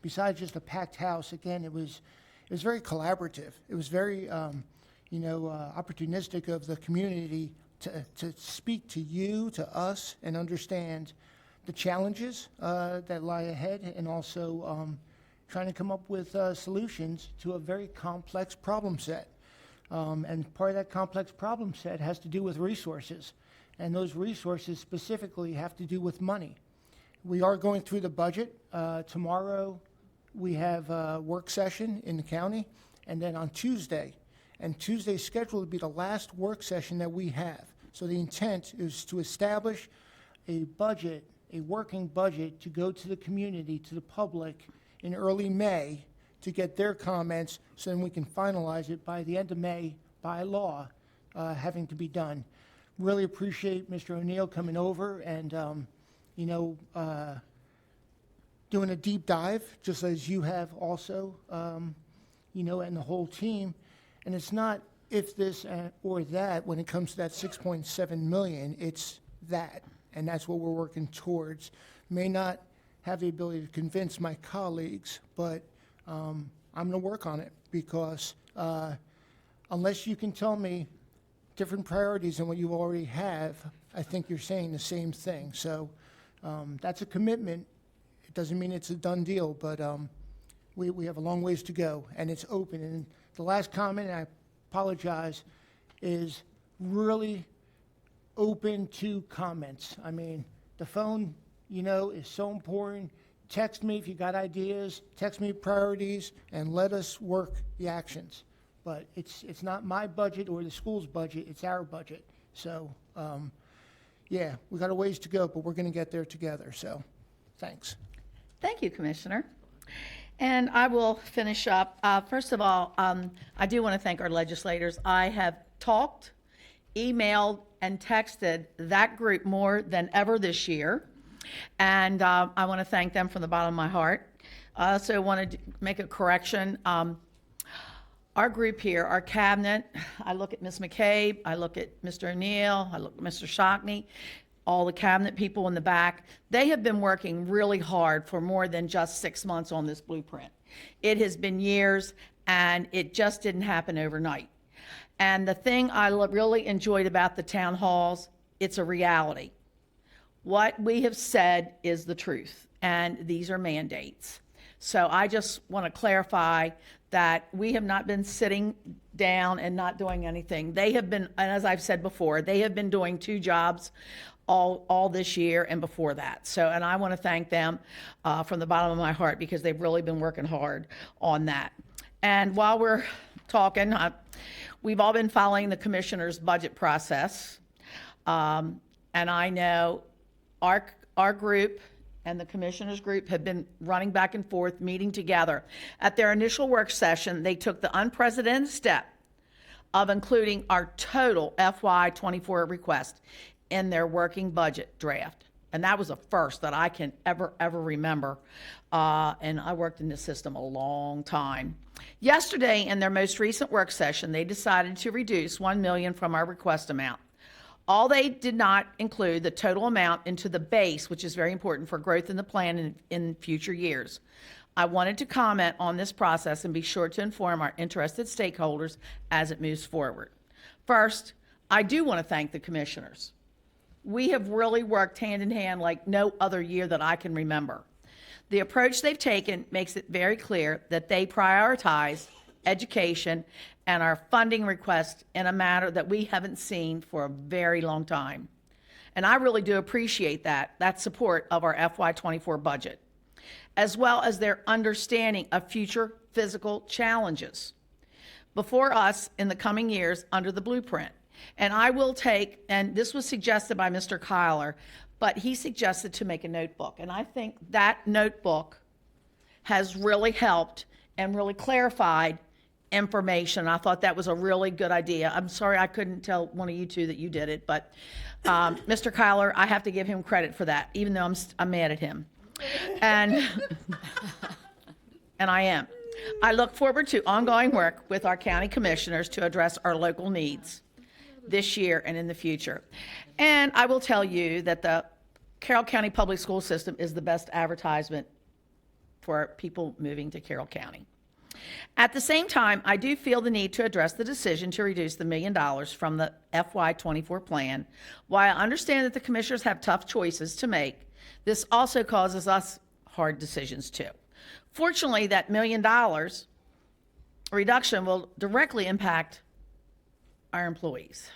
Besides just a packed house, again, it was very collaborative. It was very opportunistic of the community to speak to you, to us, and understand the challenges that lie ahead, and also trying to come up with solutions to a very complex problem set. And part of that complex problem set has to do with resources, and those resources specifically have to do with money. We are going through the budget. Tomorrow we have a work session in the county, and then on Tuesday, and Tuesday's scheduled to be the last work session that we have. So the intent is to establish a budget, a working budget, to go to the community, to the public in early May, to get their comments, so then we can finalize it by the end of May by law, having to be done. Really appreciate Mr. O'Neill coming over and doing a deep dive, just as you have also, and the whole team. And it's not if this or that when it comes to that $6.7 million, it's that. And that's what we're working towards. May not have the ability to convince my colleagues, but I'm going to work on it, because unless you can tell me different priorities than what you already have, I think you're saying the same thing. So that's a commitment. It doesn't mean it's a done deal, but we have a long ways to go, and it's open. And the last comment, and I apologize, is really open to comments. I mean, the phone, is so important. Text me if you got ideas, text me priorities, and let us work the actions. But it's not my budget or the school's budget, it's our budget. So, we got a ways to go, but we're going to get there together. So, thanks. Thank you, Commissioner. And I will finish up. First of all, I do want to thank our legislators. I have talked, emailed, and texted that group more than ever this year. And I want to thank them from the bottom of my heart. I also wanted to make a correction. our group here, our cabinet, I look at Ms. McCabe, I look at Mr. O'Neill, I look at Mr. Shockney, all the cabinet people in the back. They have been working really hard for more than just 6 months on this blueprint. It has been years, and it just didn't happen overnight. And the thing I really enjoyed about the town halls, it's a reality. What we have said is the truth, and these are mandates. So I just want to clarify that we have not been sitting down and not doing anything. They have been, and as I've said before, they have been doing 2 jobs all this year and before that. So, and I want to thank them from the bottom of my heart, because they've really been working hard on that. And while we're talking, we've all been following the commissioner's budget process. And I know our group and the commissioners group have been running back and forth, meeting together. At their initial work session, they took the unprecedented step of including our total FY24 request in their working budget draft. And that was a first that I can ever remember. And I worked in this system a long time. Yesterday, in their most recent work session, they decided to reduce $1 million from our request amount. All they did not include the total amount into the base, which is very important for growth in the plan in future years. I wanted to comment on this process and be sure to inform our interested stakeholders as it moves forward. First, I do want to thank the commissioners. We have really worked hand in hand like no other year that I can remember. The approach they've taken makes it very clear that they prioritize education and our funding request in a manner that we haven't seen for a very long time. And I really do appreciate that support of our FY24 budget, as well as their understanding of future physical challenges before us in the coming years under the blueprint. And I will take, and this was suggested by Mr. Kyler, but he suggested to make a notebook. And I think that notebook has really helped and really clarified information. I thought that was a really good idea. I'm sorry I couldn't tell one of you two that you did it, but Mr. Kyler, I have to give him credit for that, even though I'm mad at him. And, and I am. I look forward to ongoing work with our county commissioners to address our local needs this year and in the future. And I will tell you that the Carroll County Public School System is the best advertisement for people moving to Carroll County. At the same time, I do feel the need to address the decision to reduce the $1 million from the FY24 plan. While I understand that the commissioners have tough choices to make, this also causes us hard decisions too. Fortunately, that $1 million reduction will directly impact our employees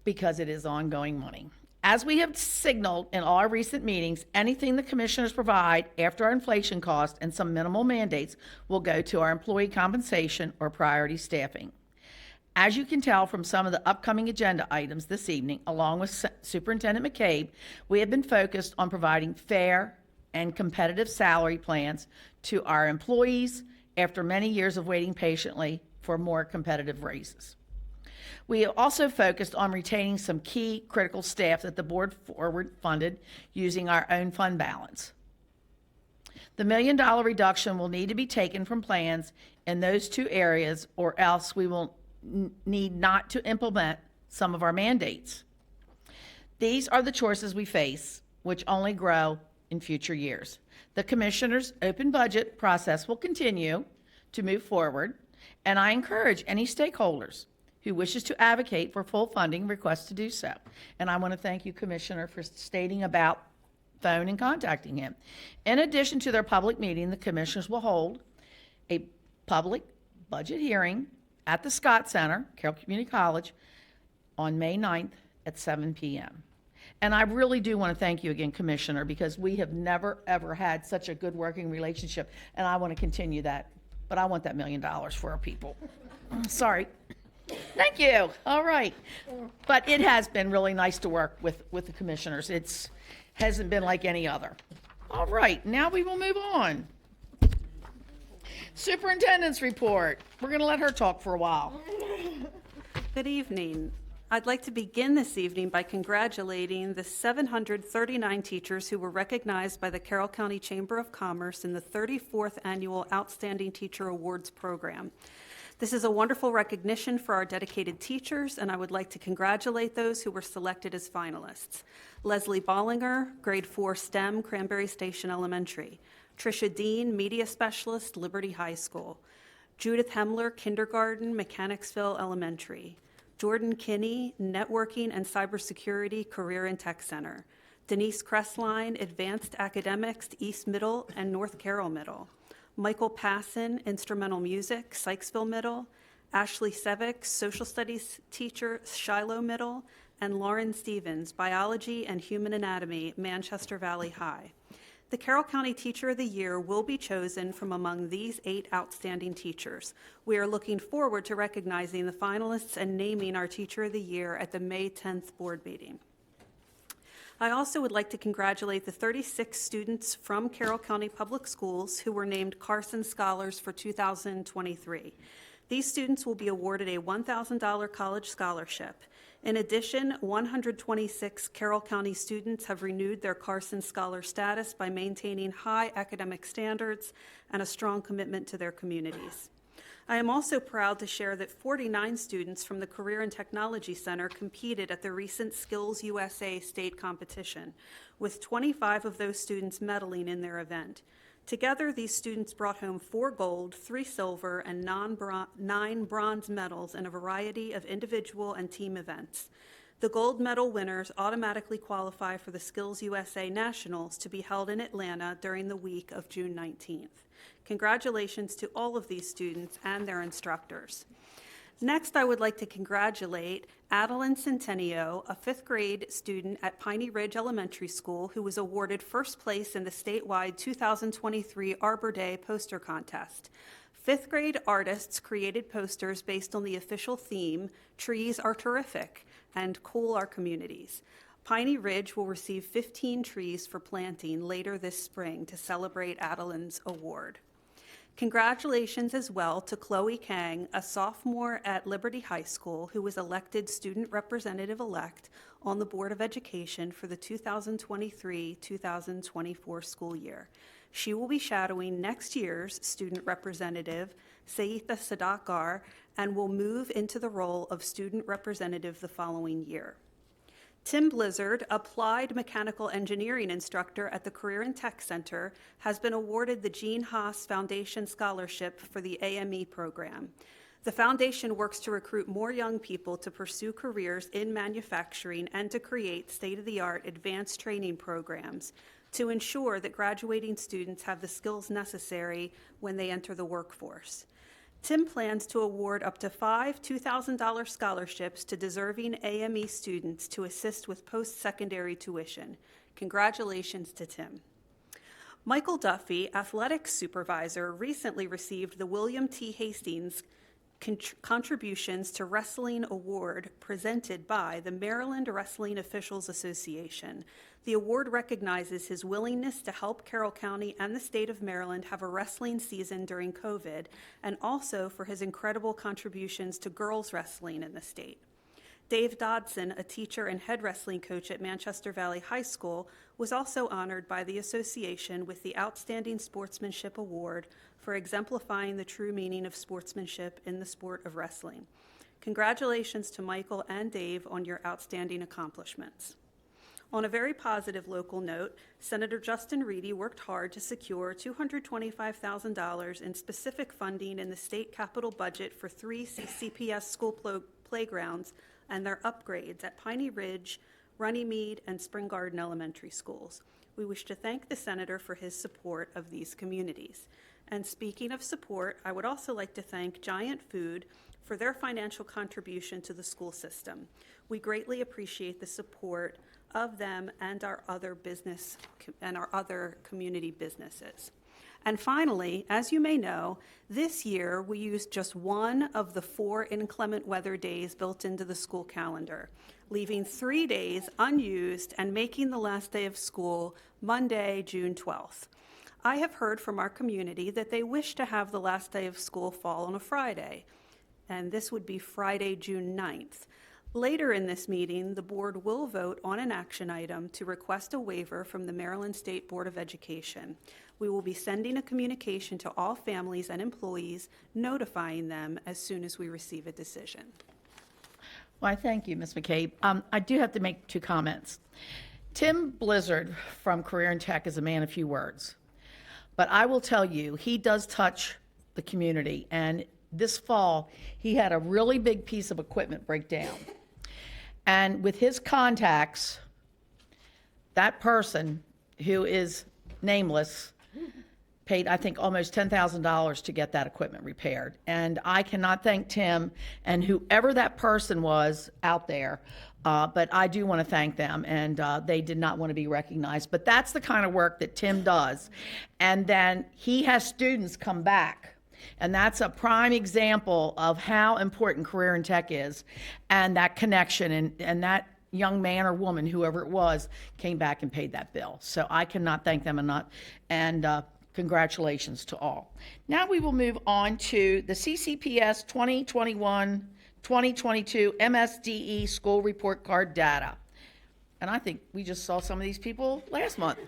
because it is ongoing money. As we have signaled in all our recent meetings, anything the commissioners provide after our inflation cost and some minimal mandates will go to our employee compensation or priority staffing. As you can tell from some of the upcoming agenda items this evening, along with Superintendent McCabe, we have been focused on providing fair and competitive salary plans to our employees after many years of waiting patiently for more competitive raises. We have also focused on retaining some key critical staff that the board forward funded using our own fund balance. The $1 million reduction will need to be taken from plans in those 2 areas, or else we will need not to implement some of our mandates. These are the choices we face, which only grow in future years. The commissioner's open budget process will continue to move forward, and I encourage any stakeholders who wishes to advocate for full funding requests to do so. And I want to thank you, Commissioner, for stating about phone and contacting him. In addition to their public meeting, the commissioners will hold a public budget hearing at the Scott Center, Carroll Community College, on May 9th at 7 p.m. And I really do want to thank you again, Commissioner, because we have never, ever had such a good working relationship, and I want to continue that. But I want that $1 million for our people. Sorry. Thank you. All right. But it has been really nice to work with the commissioners. It hasn't been like any other. All right. Now we will move on. Superintendent's report. We're going to let her talk for a while. Good evening. I'd like to begin this evening by congratulating the 739 teachers who were recognized by the Carroll County Chamber of Commerce in the 34th Annual Outstanding Teacher Awards Program. This is a wonderful recognition for our dedicated teachers, and I would like to congratulate those who were selected as finalists. Leslie Bollinger, Grade 4 STEM, Cranberry Station Elementary. Tricia Dean, Media Specialist, Liberty High School. Judith Hemler, Kindergarten, Mechanicsville Elementary. Jordan Kinney, Networking and Cybersecurity, Career and Tech Center. Denise Cressline, Advanced Academics, East Middle and North Carroll Middle. Michael Passon, Instrumental Music, Sykesville Middle. Ashley Sevick, Social Studies Teacher, Shiloh Middle. And Lauren Stevens, Biology and Human Anatomy, Manchester Valley High. The Carroll County Teacher of the Year will be chosen from among these 8 outstanding teachers. We are looking forward to recognizing the finalists and naming our Teacher of the Year at the May 10th board meeting. I also would like to congratulate the 36 students from Carroll County Public Schools who were named Carson Scholars for 2023. These students will be awarded a $1,000 college scholarship. In addition, 126 Carroll County students have renewed their Carson Scholar status by maintaining high academic standards and a strong commitment to their communities. I am also proud to share that 49 students from the Career and Technology Center competed at the recent Skills USA state competition, with 25 of those students medaling in their event. Together, these students brought home 4 gold, 3 silver, and 9 bronze medals in a variety of individual and team events. The gold medal winners automatically qualify for the Skills USA Nationals to be held in Atlanta during the week of June 19th. Congratulations to all of these students and their instructors. Next, I would like to congratulate Adeline Centenio, a 5th grade student at Piney Ridge Elementary School who was awarded first place in the statewide 2023 Arbor Day poster contest. 5th grade artists created posters based on the official theme, Trees Are Terrific and Cool Our Communities. Piney Ridge will receive 15 trees for planting later this spring to celebrate Adeline's award. Congratulations as well to Chloe Kang, a sophomore at Liberty High School who was elected student representative-elect on the Board of Education for the 2023-2024 school year. She will be shadowing next year's student representative, Saitha Sadakar, and will move into the role of student representative the following year. Tim Blizzard, applied mechanical engineering instructor at the Career and Tech Center, has been awarded the Gene Haas Foundation Scholarship for the AME program. The foundation works to recruit more young people to pursue careers in manufacturing and to create state-of-the-art advanced training programs to ensure that graduating students have the skills necessary when they enter the workforce. Tim plans to award up to 5 $2,000 scholarships to deserving AME students to assist with post-secondary tuition. Congratulations to Tim. Michael Duffy, athletics supervisor, recently received the William T. Hastings Contributions to Wrestling Award presented by the Maryland Wrestling Officials Association. The award recognizes his willingness to help Carroll County and the state of Maryland have a wrestling season during COVID, and also for his incredible contributions to girls wrestling in the state. Dave Dodson, a teacher and head wrestling coach at Manchester Valley High School, was also honored by the association with the Outstanding Sportsmanship Award for exemplifying the true meaning of sportsmanship in the sport of wrestling. Congratulations to Michael and Dave on your outstanding accomplishments. On a very positive local note, Senator Justin Reedy worked hard to secure $225,000 in specific funding in the state capital budget for 3 CCPS school playgrounds and their upgrades at Piney Ridge, Runnymede, and Spring Garden Elementary Schools. We wish to thank the Senator for his support of these communities. And speaking of support, I would also like to thank Giant Food for their financial contribution to the school system. We greatly appreciate the support of them and our other community businesses. And finally, as you may know, this year we used just one of the 4 inclement weather days built into the school calendar, leaving 3 days unused and making the last day of school Monday, June 12th. I have heard from our community that they wish to have the last day of school fall on a Friday, and this would be Friday, June 9th. Later in this meeting, the board will vote on an action item to request a waiver from the Maryland State Board of Education. We will be sending a communication to all families and employees, notifying them as soon as we receive a decision. Well, I thank you, Ms. McCabe. I do have to make 2 comments. Tim Blizzard from Career and Tech is a man of few words. But I will tell you, he does touch the community. And this fall, he had a really big piece of equipment break down. And with his contacts, that person, who is nameless, paid, I think, almost $10,000 to get that equipment repaired. And I cannot thank Tim and whoever that person was out there, but I do want to thank them, and they did not want to be recognized. But that's the kind of work that Tim does. And then he has students come back. And that's a prime example of how important Career and Tech is, and that connection, and that young man or woman, whoever it was, came back and paid that bill. So I cannot thank them enough, and congratulations to all. Now we will move on to the CCPS 2021-2022 MSDE school report card data. And I think we just saw some of these people last month.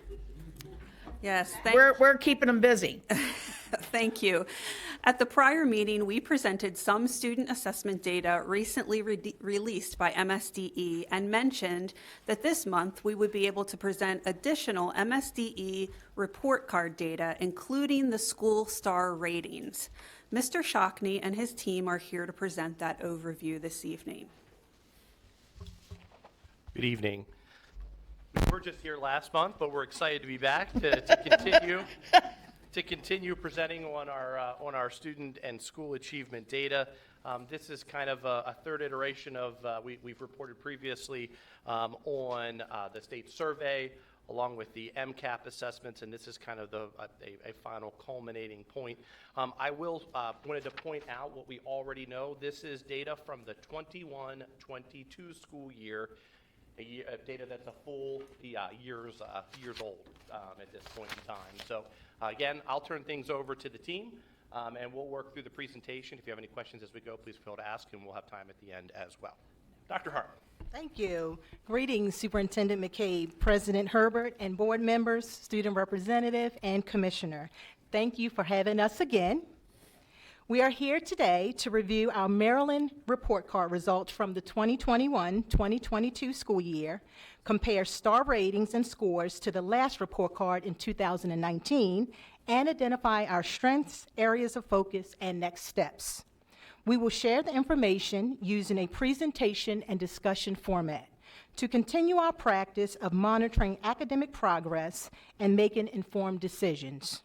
Yes, We're keeping them busy. Thank you. At the prior meeting, we presented some student assessment data recently released by MSDE and mentioned that this month we would be able to present additional MSDE report card data, including the school star ratings. Mr. Shockney and his team are here to present that overview this evening. Good evening. We were just here last month, but we're excited to be back to continue presenting on our student and school achievement data. This is kind of a third iteration of we've reported previously on the state survey, along with the MCAP assessments, and this is kind of a final culminating point. I wanted to point out what we already know. This is data from the 21-22 school year. Data that's a full years old at this point in time. So again, I'll turn things over to the team, and we'll work through the presentation. If you have any questions as we go, please feel free to ask, and we'll have time at the end as well. Dr. Hartman. Thank you. Greetings, Superintendent McCabe, President Herbert, and board members, student representative, and commissioner. Thank you for having us again. We are here today to review our Maryland report card results from the 2021-2022 school year, compare star ratings and scores to the last report card in 2019, and identify our strengths, areas of focus, and next steps. We will share the information using a presentation and discussion format to continue our practice of monitoring academic progress and making informed decisions.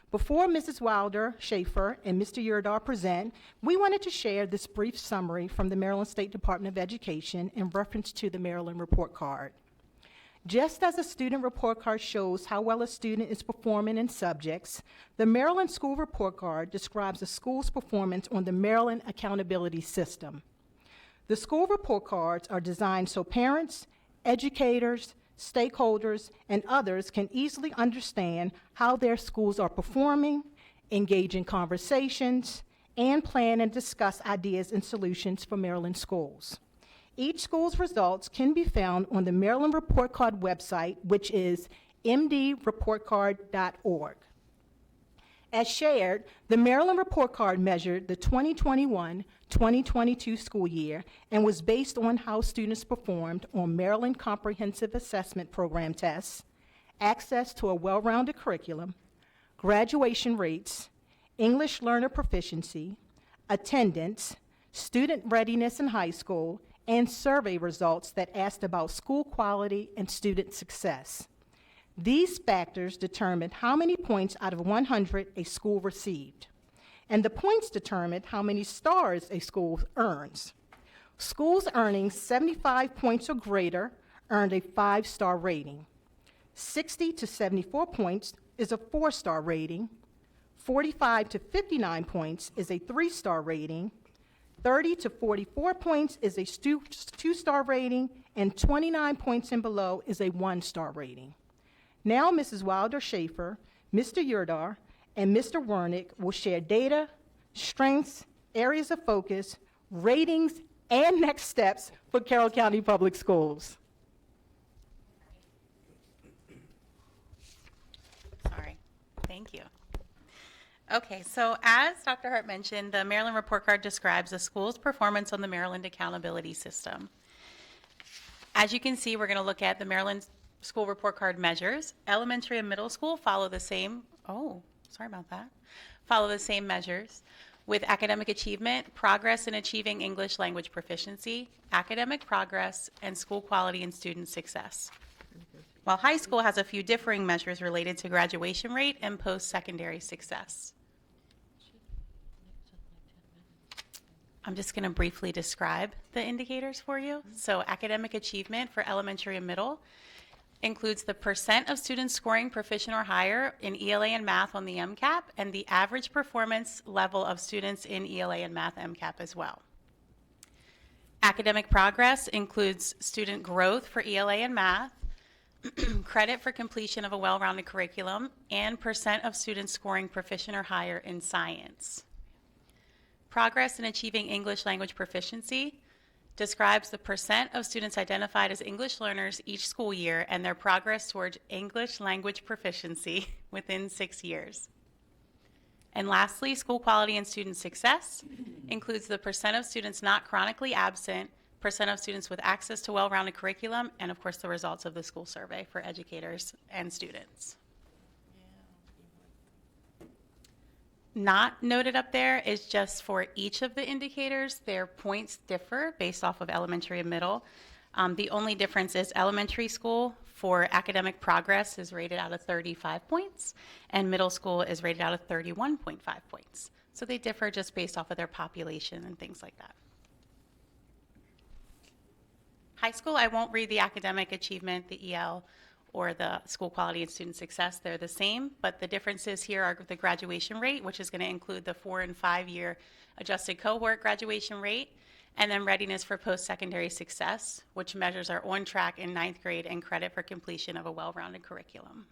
Before Mrs. Wilder, Schaefer, and Mr. Yurdar present, we wanted to share this brief summary from the Maryland State Department of Education in reference to the Maryland report card. Just as a student report card shows how well a student is performing in subjects, the Maryland School Report Card describes a school's performance on the Maryland Accountability System. The school report cards are designed so parents, educators, stakeholders, and others can easily understand how their schools are performing, engage in conversations, and plan and discuss ideas and solutions for Maryland schools. Each school's results can be found on the Maryland Report Card website, which is mdreportcard.org. As shared, the Maryland Report Card measured the 2021-2022 school year and was based on how students performed on Maryland Comprehensive Assessment Program tests, access to a well-rounded curriculum, graduation rates, English learner proficiency, attendance, student readiness in high school, and survey results that asked about school quality and student success. These factors determined how many points out of 100 a school received, and the points determined how many stars a school earns. Schools earning 75 points or greater earned a 5-star rating. 60 to 74 points is a 4-star rating. 45 to 59 points is a 3-star rating. 30 to 44 points is a 2-star rating, and 29 points and below is a 1-star rating. Now, Mrs. Wilder Schaefer, Mr. Yurdar, and Mr. Wernick will share data, strengths, areas of focus, ratings, and next steps for Carroll County Public Schools. Sorry. Thank you. Okay, so as Dr. Hart mentioned, the Maryland Report Card describes the school's performance on the Maryland Accountability System. As you can see, we're going to look at the Maryland School Report Card measures. Elementary and middle school follow the same, follow the same measures with academic achievement, progress in achieving English language proficiency, academic progress, and school quality and student success. While high school has a few differing measures related to graduation rate and post-secondary success. I'm just going to briefly describe the indicators for you. So academic achievement for elementary and middle includes the percent of students scoring proficient or higher in ELA and math on the MCAP and the average performance level of students in ELA and math MCAP as well. Academic progress includes student growth for ELA and math, credit for completion of a well-rounded curriculum, and percent of students scoring proficient or higher in science. Progress in achieving English language proficiency describes the percent of students identified as English learners each school year and their progress towards English language proficiency within 6 years. And lastly, school quality and student success includes the percent of students not chronically absent, percent of students with access to well-rounded curriculum, and of course the results of the school survey for educators and students. Not noted up there is just for each of the indicators, their points differ based off of elementary and middle. The only difference is elementary school for academic progress is rated out of 35 points, and middle school is rated out of 31.5 points. So they differ just based off of their population and things like that. High school, I won't read the academic achievement, the EL, or the school quality and student success. They're the same, but the differences here are the graduation rate, which is going to include the 4- and 5-year adjusted cohort graduation rate, and then readiness for post-secondary success, which measures are on track in 9th grade and credit for completion of a well-rounded curriculum.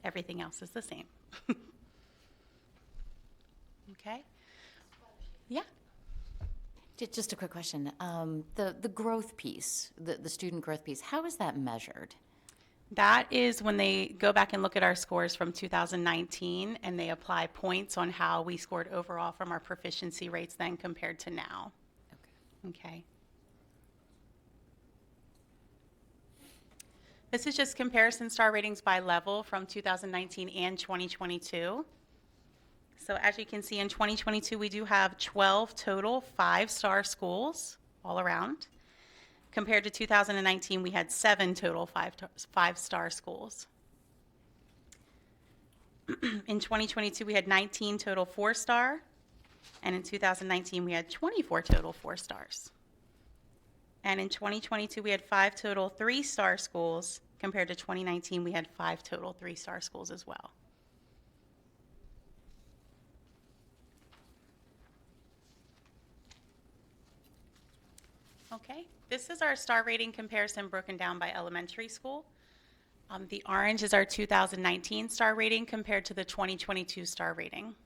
Everything else is the same. Okay? Yeah. Just a quick question. The growth piece, the student growth piece, how is that measured? That is when they go back and look at our scores from 2019 and they apply points on how we scored overall from our proficiency rates then compared to now. Okay. This is just comparison star ratings by level from 2019 and 2022. So as you can see, in 2022, we do have 12 total 5-star schools all around. Compared to 2019, we had 7 total 5-star schools. In 2022, we had 19 total 4-star, and in 2019, we had 24 total 4-stars. And in 2022, we had 5 total 3-star schools. Compared to 2019, we had 5 total 3-star schools as well. Okay, this is our star rating comparison broken down by elementary school. The orange is our 2019 star rating compared to the 2022 star rating.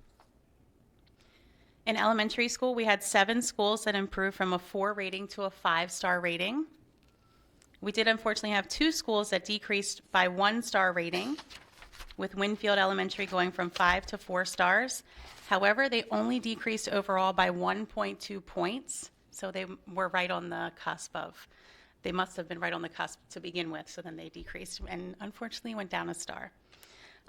In elementary school, we had 7 schools that improved from a 4 rating to a 5-star rating. We did unfortunately have 2 schools that decreased by 1 star rating, with Winfield Elementary going from 5 to 4 stars. However, they only decreased overall by 1.2 points. So they were right on the cusp of, they must have been right on the cusp to begin with, so then they decreased and unfortunately went down a star.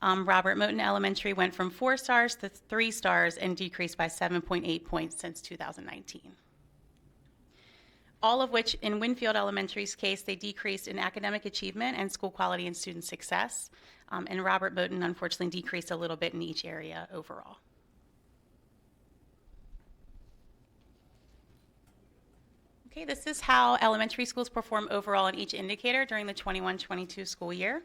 Robert Moton Elementary went from 4 stars to 3 stars and decreased by 7.8 points since 2019. All of which, in Winfield Elementary's case, they decreased in academic achievement and school quality and student success. And Robert Moton, unfortunately, decreased a little bit in each area overall. Okay, this is how elementary schools perform overall in each indicator during the 21-22 school year.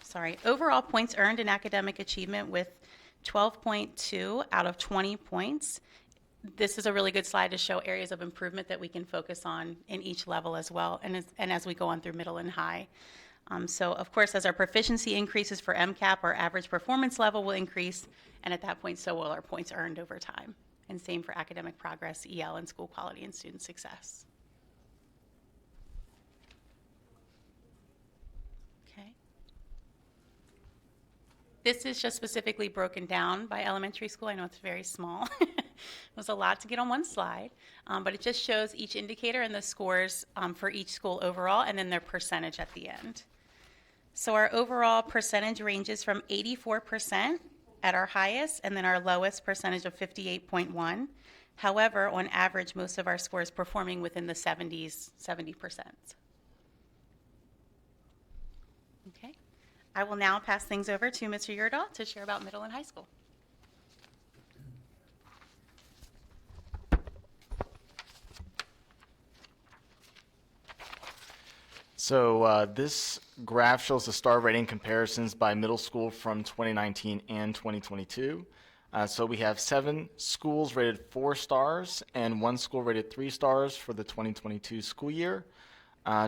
Sorry, overall points earned in academic achievement with 12.2 out of 20 points. This is a really good slide to show areas of improvement that we can focus on in each level as well, and as we go on through middle and high. So of course, as our proficiency increases for MCAP, our average performance level will increase, and at that point, so will our points earned over time and same for academic progress, EL, and school quality and student success. Okay. This is just specifically broken down by elementary school. I know it's very small. It was a lot to get on one slide, but it just shows each indicator and the scores for each school overall, and then their percentage at the end. So our overall percentage ranges from 84% at our highest, and then our lowest percentage of 58.1. However, on average, most of our scores performing within the 70s, 70%. Okay. I will now pass things over to Mr. Yurdahl to share about middle and high school. So this graph shows the star rating comparisons by middle school from 2019 and 2022. So we have 7 schools rated 4 stars and 1 school rated 3 stars for the 2022 school year.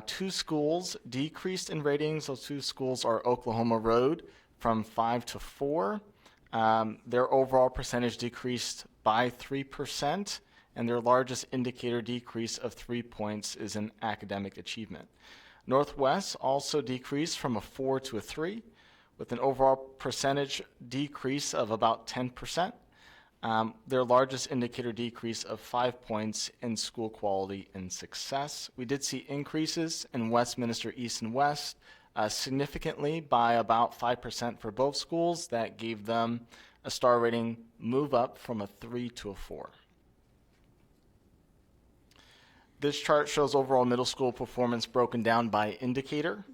2 schools decreased in ratings. Those 2 schools are Oklahoma Road from 5 to 4. Their overall percentage decreased by 3%, and their largest indicator decrease of 3 points is in academic achievement. Northwest also decreased from a 4 to a 3, with an overall percentage decrease of about 10%. Their largest indicator decrease of 5 points in school quality and success. We did see increases in Westminster East and West, significantly by about 5% for both schools. That gave them a star rating move up from a 3 to a 4. This chart shows overall middle school performance broken down by indicator.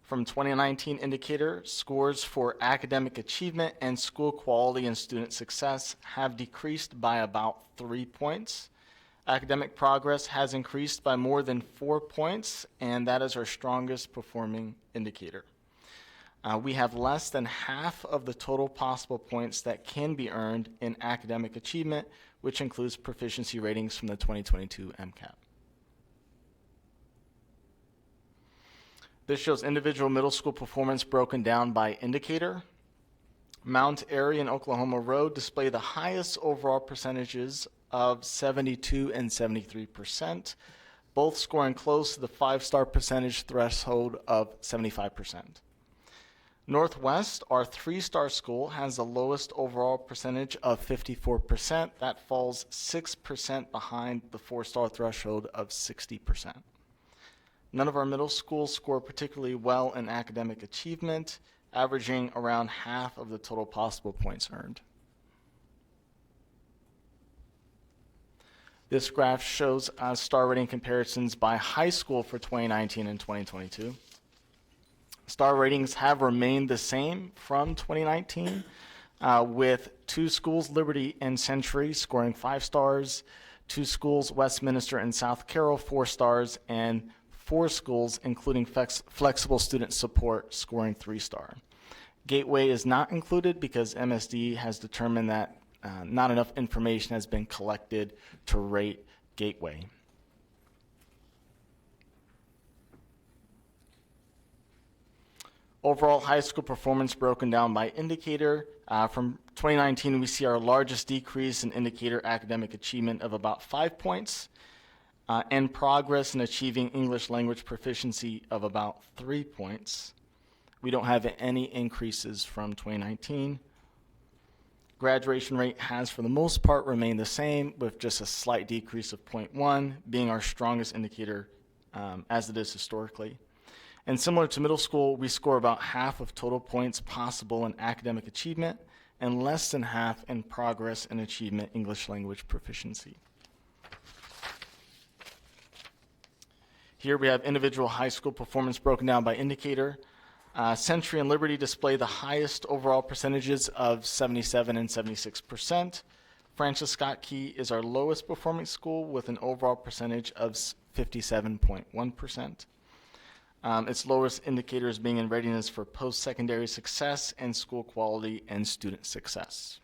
From 2019 indicator, scores for academic achievement and school quality and student success have decreased by about 3 points. Academic progress has increased by more than 4 points, and that is our strongest performing indicator. We have less than half of the total possible points that can be earned in academic achievement, which includes proficiency ratings from the 2022 MCAP. This shows individual middle school performance broken down by indicator. Mount Airy and Oklahoma Road display the highest overall percentages of 72 and 73%, both scoring close to the 5-star percentage threshold of 75%. Northwest, our 3-star school, has the lowest overall percentage of 54%. That falls 6% behind the 4-star threshold of 60%. None of our middle schools score particularly well in academic achievement, averaging around half of the total possible points earned. This graph shows star rating comparisons by high school for 2019 and 2022. Star ratings have remained the same from 2019, with 2 schools, Liberty and Century, scoring 5 stars, 2 schools, Westminster and South Carroll, 4 stars, and 4 schools, including flexible student support, scoring 3-star. Gateway is not included because MSD has determined that not enough information has been collected to rate Gateway. Overall high school performance broken down by indicator. From 2019, we see our largest decrease in indicator academic achievement of about 5 points. And progress in achieving English language proficiency of about 3 points. We don't have any increases from 2019. Graduation rate has, for the most part, remained the same, with just a slight decrease of 0.1 being our strongest indicator, as it is historically. And similar to middle school, we score about half of total points possible in academic achievement and less than half in progress and achievement English language proficiency. Here we have individual high school performance broken down by indicator. Century and Liberty display the highest overall percentages of 77 and 76%. Francis Scott Key is our lowest performing school with an overall percentage of 57.1%. Its lowest indicators being in readiness for post-secondary success and school quality and student success.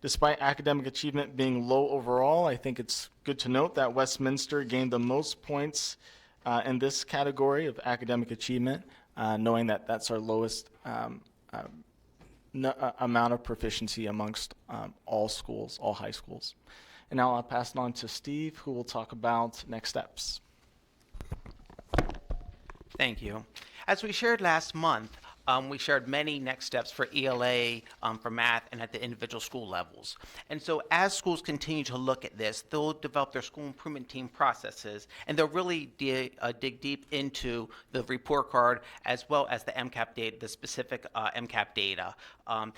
Despite academic achievement being low overall, I think it's good to note that Westminster gained the most points in this category of academic achievement, knowing that that's our lowest amount of proficiency amongst all schools, all high schools. And now I'll pass it on to Steve, who will talk about next steps. Thank you. As we shared last month, we shared many next steps for ELA, for math, and at the individual school levels. And so as schools continue to look at this, they'll develop their school improvement team processes, and they'll really dig deep into the report card as well as the MCAP data, the specific MCAP data.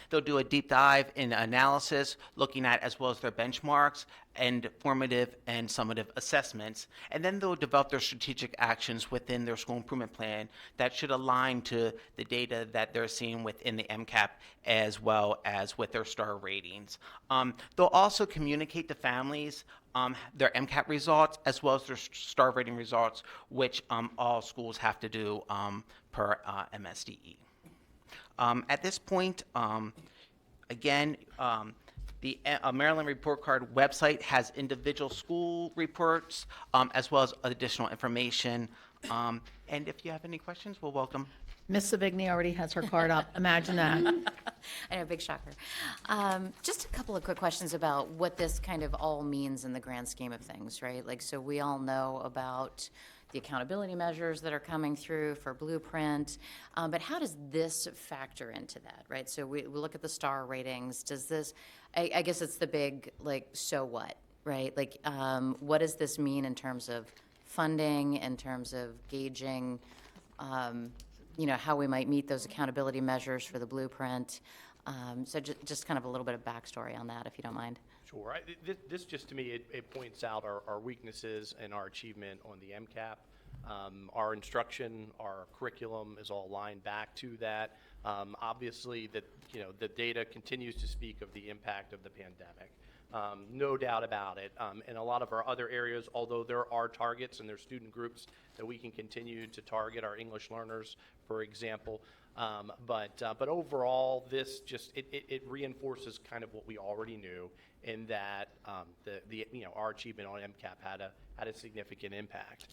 They'll do a deep dive in analysis, looking at as well as their benchmarks and formative and summative assessments, and then they'll develop their strategic actions within their school improvement plan that should align to the data that they're seeing within the MCAP as well as with their star ratings. They'll also communicate to families their MCAP results as well as their star rating results, which all schools have to do per MSDE. At this point, again, the Maryland Report Card website has individual school reports as well as additional information. And if you have any questions, we'll welcome. Miss Savigny already has her card up. Imagine that. I know, big shocker. Just a couple of quick questions about what this kind of all means in the grand scheme of things, right? Like, so we all know about the accountability measures that are coming through for Blueprint, but how does this factor into that, right? So we look at the star ratings. Does this, I guess it's the big, like, so what, right? Like, what does this mean in terms of funding, in terms of gauging, how we might meet those accountability measures for the Blueprint? So just kind of a little bit of backstory on that, if you don't mind. Sure. This just, to me, it points out our weaknesses and our achievement on the MCAP. Our instruction, our curriculum is all aligned back to that. Obviously, the data continues to speak of the impact of the pandemic. No doubt about it. In a lot of our other areas, although there are targets and there are student groups that we can continue to target, our English learners, for example. But overall, this just it reinforces kind of what we already knew, in that our achievement on MCAP had a significant impact,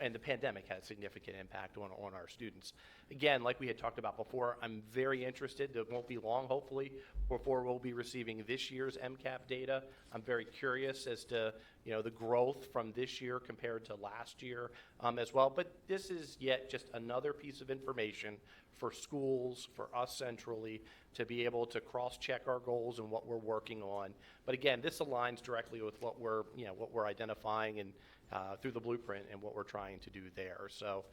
and the pandemic had a significant impact on our students. Again, like we had talked about before, I'm very interested. It won't be long, hopefully, before we'll be receiving this year's MCAP data. I'm very curious as to the growth from this year compared to last year as well. But this is yet just another piece of information for schools, for us centrally, to be able to cross-check our goals and what we're working on. But again, this aligns directly with what we're identifying and through the Blueprint and what we're trying to do there. So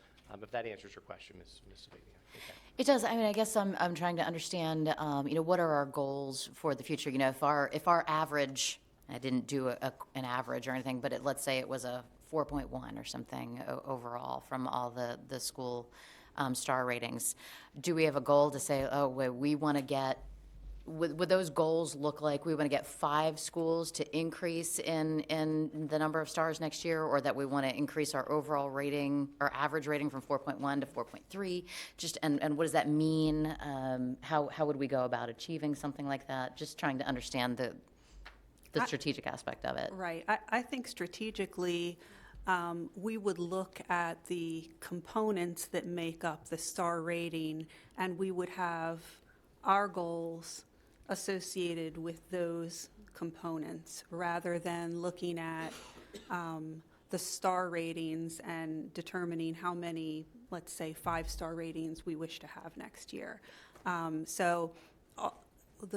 if that answers your question, Ms. Savigny. Okay. It does. I mean, I guess I'm trying to understand, what are our goals for the future? If our average, I didn't do an average or anything, but let's say it was a 4.1 or something overall from all the school star ratings. Do we have a goal to say, we want to get, would those goals look like we want to get 5 schools to increase in the number of stars next year, or that we want to increase our overall rating, our average rating from 4.1 to 4.3? And what does that mean? How would we go about achieving something like that? Just trying to understand the strategic aspect of it. Right. I think strategically, we would look at the components that make up the star rating, and we would have our goals associated with those components, rather than looking at the star ratings and determining how many, let's say, 5-star ratings we wish to have next year. The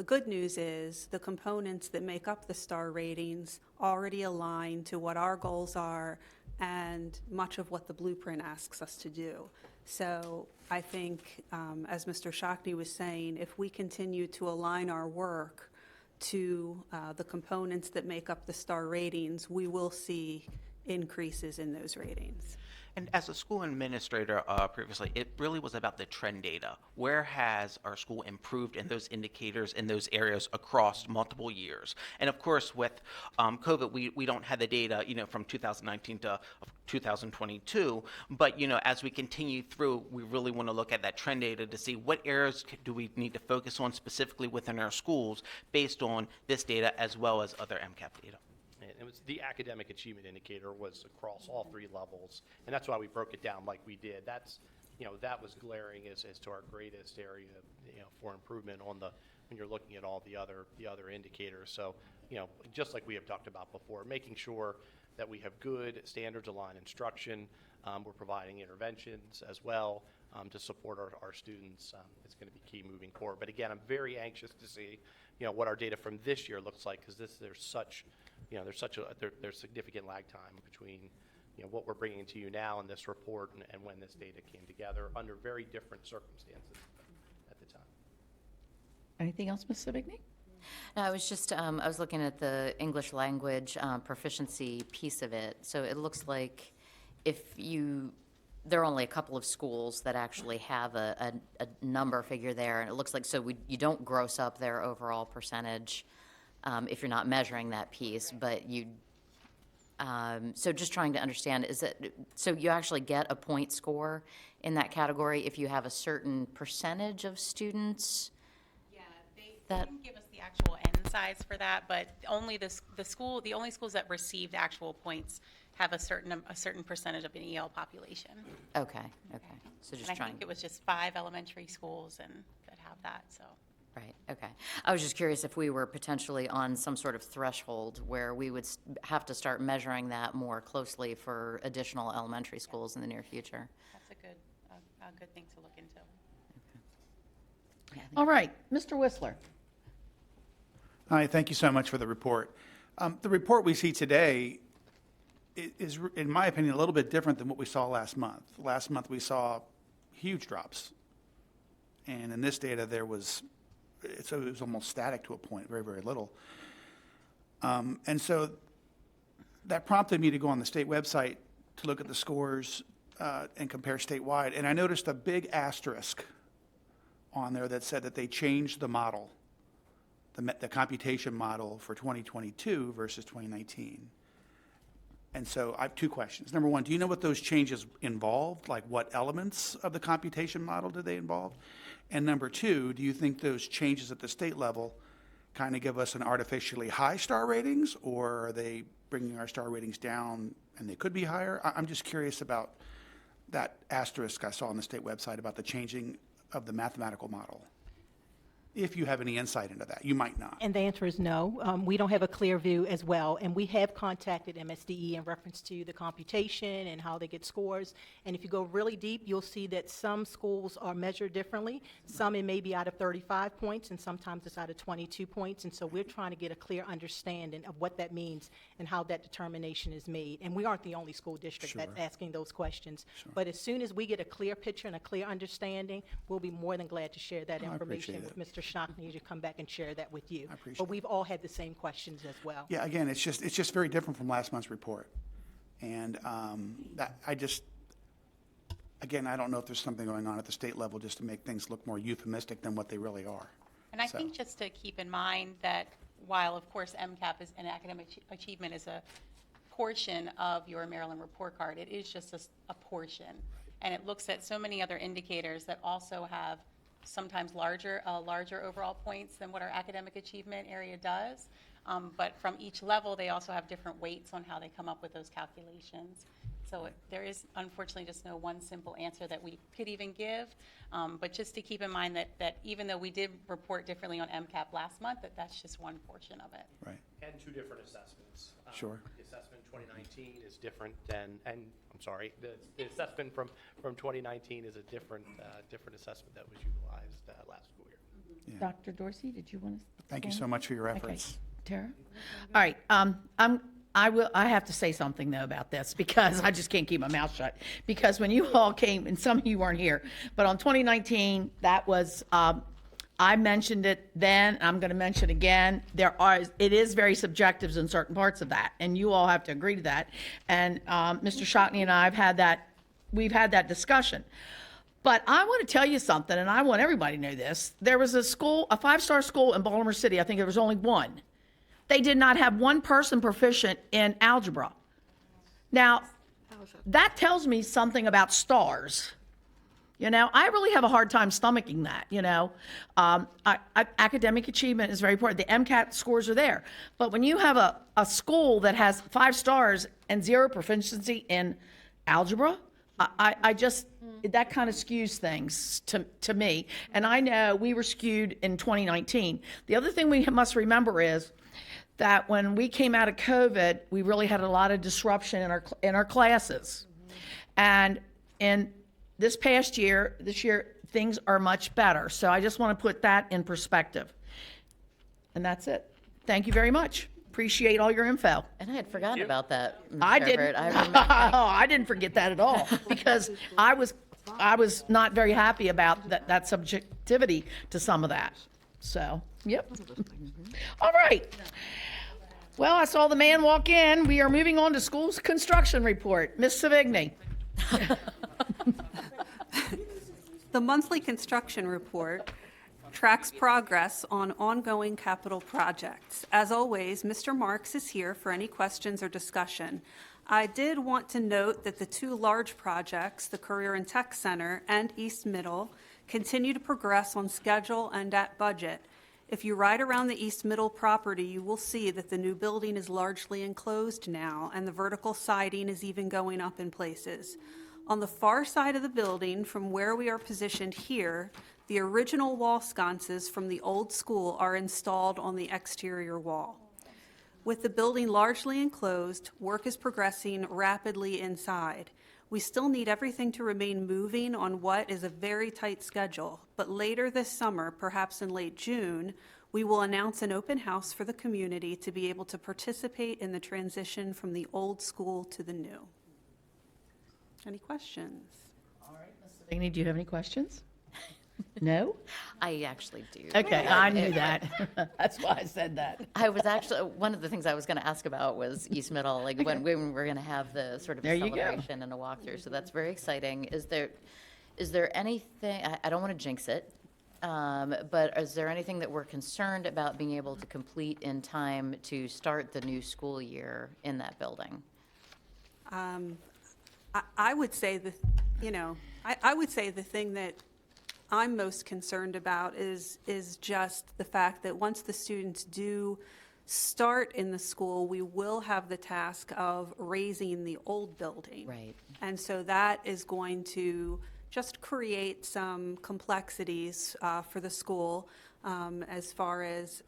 good news is the components that make up the star ratings already align to what our goals are and much of what the Blueprint asks us to do. So I think, as Mr. Shockney was saying, if we continue to align our work to the components that make up the star ratings, we will see increases in those ratings. And as a school administrator previously, it really was about the trend data. Where has our school improved in those indicators in those areas across multiple years? And of course, with COVID, we don't have the data, from 2019 to 2022. But as we continue through, we really want to look at that trend data to see what areas do we need to focus on specifically within our schools based on this data as well as other MCAP data. It was the academic achievement indicator was across all 3 levels, and that's why we broke it down like we did. That's that was glaring as to our greatest area, for improvement on when you're looking at all the other indicators. So, just like we have talked about before, making sure that we have good standards-aligned instruction. We're providing interventions as well to support our students. It's going to be key moving forward. But again, I'm very anxious to see, what our data from this year looks like, because there's significant lag time between, what we're bringing to you now in this report and when this data came together under very different circumstances at the time. Anything else, Ms. Savigny? No, I was just, I was looking at the English language proficiency piece of it. So it looks like there are only a couple of schools that actually have a number figure there, and it looks like, you don't gross up their overall percentage if you're not measuring that piece, but so just trying to understand, so you actually get a point score in that category if you have a certain percentage of students? Yeah, they didn't give us the actual end size for that, but only the only schools that received actual points have a certain percentage of an EL population. Okay. So just And I trying. think it was just 5 elementary schools that have that, so. Right, okay. I was just curious if we were potentially on some sort of threshold where we would have to start measuring that more closely for additional elementary schools in the near future. That's a good thing to look into. All right, Mr. Whistler. Hi, thank you so much for the report. The report we see today is, in my opinion, a little bit different than what we saw last month. Last month, we saw huge drops. And in this data, it was almost static to a point, very, very little. And so that prompted me to go on the state website to look at the scores and compare statewide. And I noticed a big asterisk on there that said that they changed the model, the computation model for 2022 versus 2019. And so I have 2 questions. Number one, do you know what those changes involved? Like what elements of the computation model did they involve? And number 2, do you think those changes at the state level kind of give us an artificially high star ratings, or are they bringing our star ratings down and they could be higher? I'm just curious about that asterisk I saw on the state website about the changing of the mathematical model. If you have any insight into that, you might not. And the answer is no. We don't have a clear view as well, and we have contacted MSDE in reference to the computation and how they get scores. And if you go really deep, you'll see that some schools are measured differently. Some it may be out of 35 points, and sometimes it's out of 22 points. And so we're trying to get a clear understanding of what that means and how that determination is made. And we aren't the only school district that's asking those questions. But as soon as we get a clear picture and a clear understanding, we'll be more than glad to share that information with Mr. Shockney to come back and share that with you. But we've all had the same questions as well. Yeah, again, it's just very different from last month's report. And again, I don't know if there's something going on at the state level just to make things look more euphemistic than what they really are. And I think just to keep in mind that while, of course, MCAP is an academic achievement is a portion of your Maryland report card, it is just a portion. And it looks at so many other indicators that also have sometimes larger overall points than what our academic achievement area does. But from each level, they also have different weights on how they come up with those calculations. So there is unfortunately just no one simple answer that we could even give. But just to keep in mind that even though we did report differently on MCAP last month, that's just one portion of it. Right. And 2 different assessments. Sure. The assessment 2019 is different than, and I'm sorry, the assessment from 2019 is a different assessment that was utilized last school year. Yeah. Dr. Dorsey, did you want to? Thank you so much for your efforts. Okay. Tara? All right. I have to say something though about this because I just can't keep my mouth shut. Because when you all came, and some of you weren't here, but on 2019, that was, I mentioned it then, I'm going to mention again. It is very subjective in certain parts of that, and you all have to agree to that. And Mr. Shockney and I we've had that discussion. But I want to tell you something, and I want everybody to know this. There was a 5-star school in Baltimore City. I think there was only one. They did not have one person proficient in algebra. Now, that tells me something about stars. I really have a hard time stomaching that, academic achievement is very important. The MCAT scores are there. But when you have a school that has 5 stars and 0 proficiency in algebra, I just, that kind of skews things to me. And I know we were skewed in 2019. The other thing we must remember is that when we came out of COVID, we really had a lot of disruption in our classes. And in this year, things are much better. So I just want to put that in perspective. And that's it. Thank you very much. Appreciate all your info. And I had forgotten about that, Ms. I Herbert. didn't. I I didn't forget that at all because I was not very happy about that subjectivity to some of that. So, yep. All right. Well, I saw the man walk in. We are moving on to school's construction report. Ms. Savigny. The monthly construction report tracks progress on ongoing capital projects. As always, Mr. Marks is here for any questions or discussion. I did want to note that the two large projects, the Career and Tech Center and East Middle, continue to progress on schedule and at budget. If you ride around the East Middle property, you will see that the new building is largely enclosed now, and the vertical siding is even going up in places. On the far side of the building, from where we are positioned here, the original wall sconces from the old school are installed on the exterior wall. With the building largely enclosed, work is progressing rapidly inside. We still need everything to remain moving on what is a very tight schedule, but later this summer, perhaps in late June, we will announce an open house for the community to be able to participate in the transition from the old school to the new. Any questions? All right, Ms. Savigny, do you have any questions? No? I actually do. Okay, I knew that. That's why I said that. I was actually, one of the things I was going to ask about was East Middle, like when we're going to have the sort of There you go. celebration and a walkthrough. So that's very exciting. Is there anything, I don't want to jinx it, but is there anything that we're concerned about being able to complete in time to start the new school year in that building? I would say I would say the thing that I'm most concerned about is just the fact that once the students do start in the school, we will have the task of raising the old building. Right. And so that is going to just create some complexities for the school as far as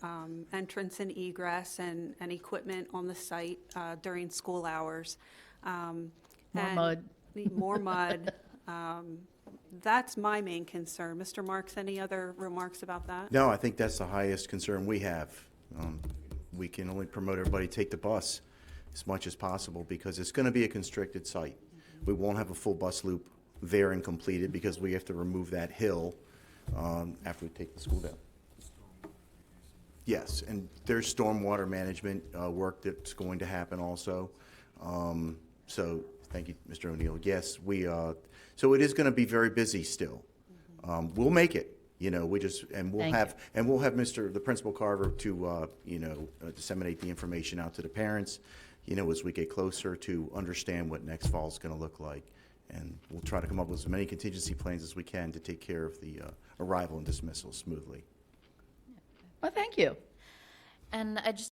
entrance and egress and equipment on the site during school hours. Mud. More mud. That's my main concern. Mr. Marks, any other remarks about that? No, I think that's the highest concern we have. We can only promote everybody to take the bus as much as possible because it's going to be a constricted site. We won't have a full bus loop there and completed because we have to remove that hill after we take the school down. Yes, and there's stormwater management work that's going to happen also. So thank you, Mr. O'Neill. Yes, so it is going to be very busy still. We'll make it. We'll have the Principal Carver to disseminate the information out to the parents. As we get closer to understand what next fall is going to look like, and we'll try to come up with as many contingency plans as we can to take care of the arrival and dismissal smoothly. Well, thank you. And I just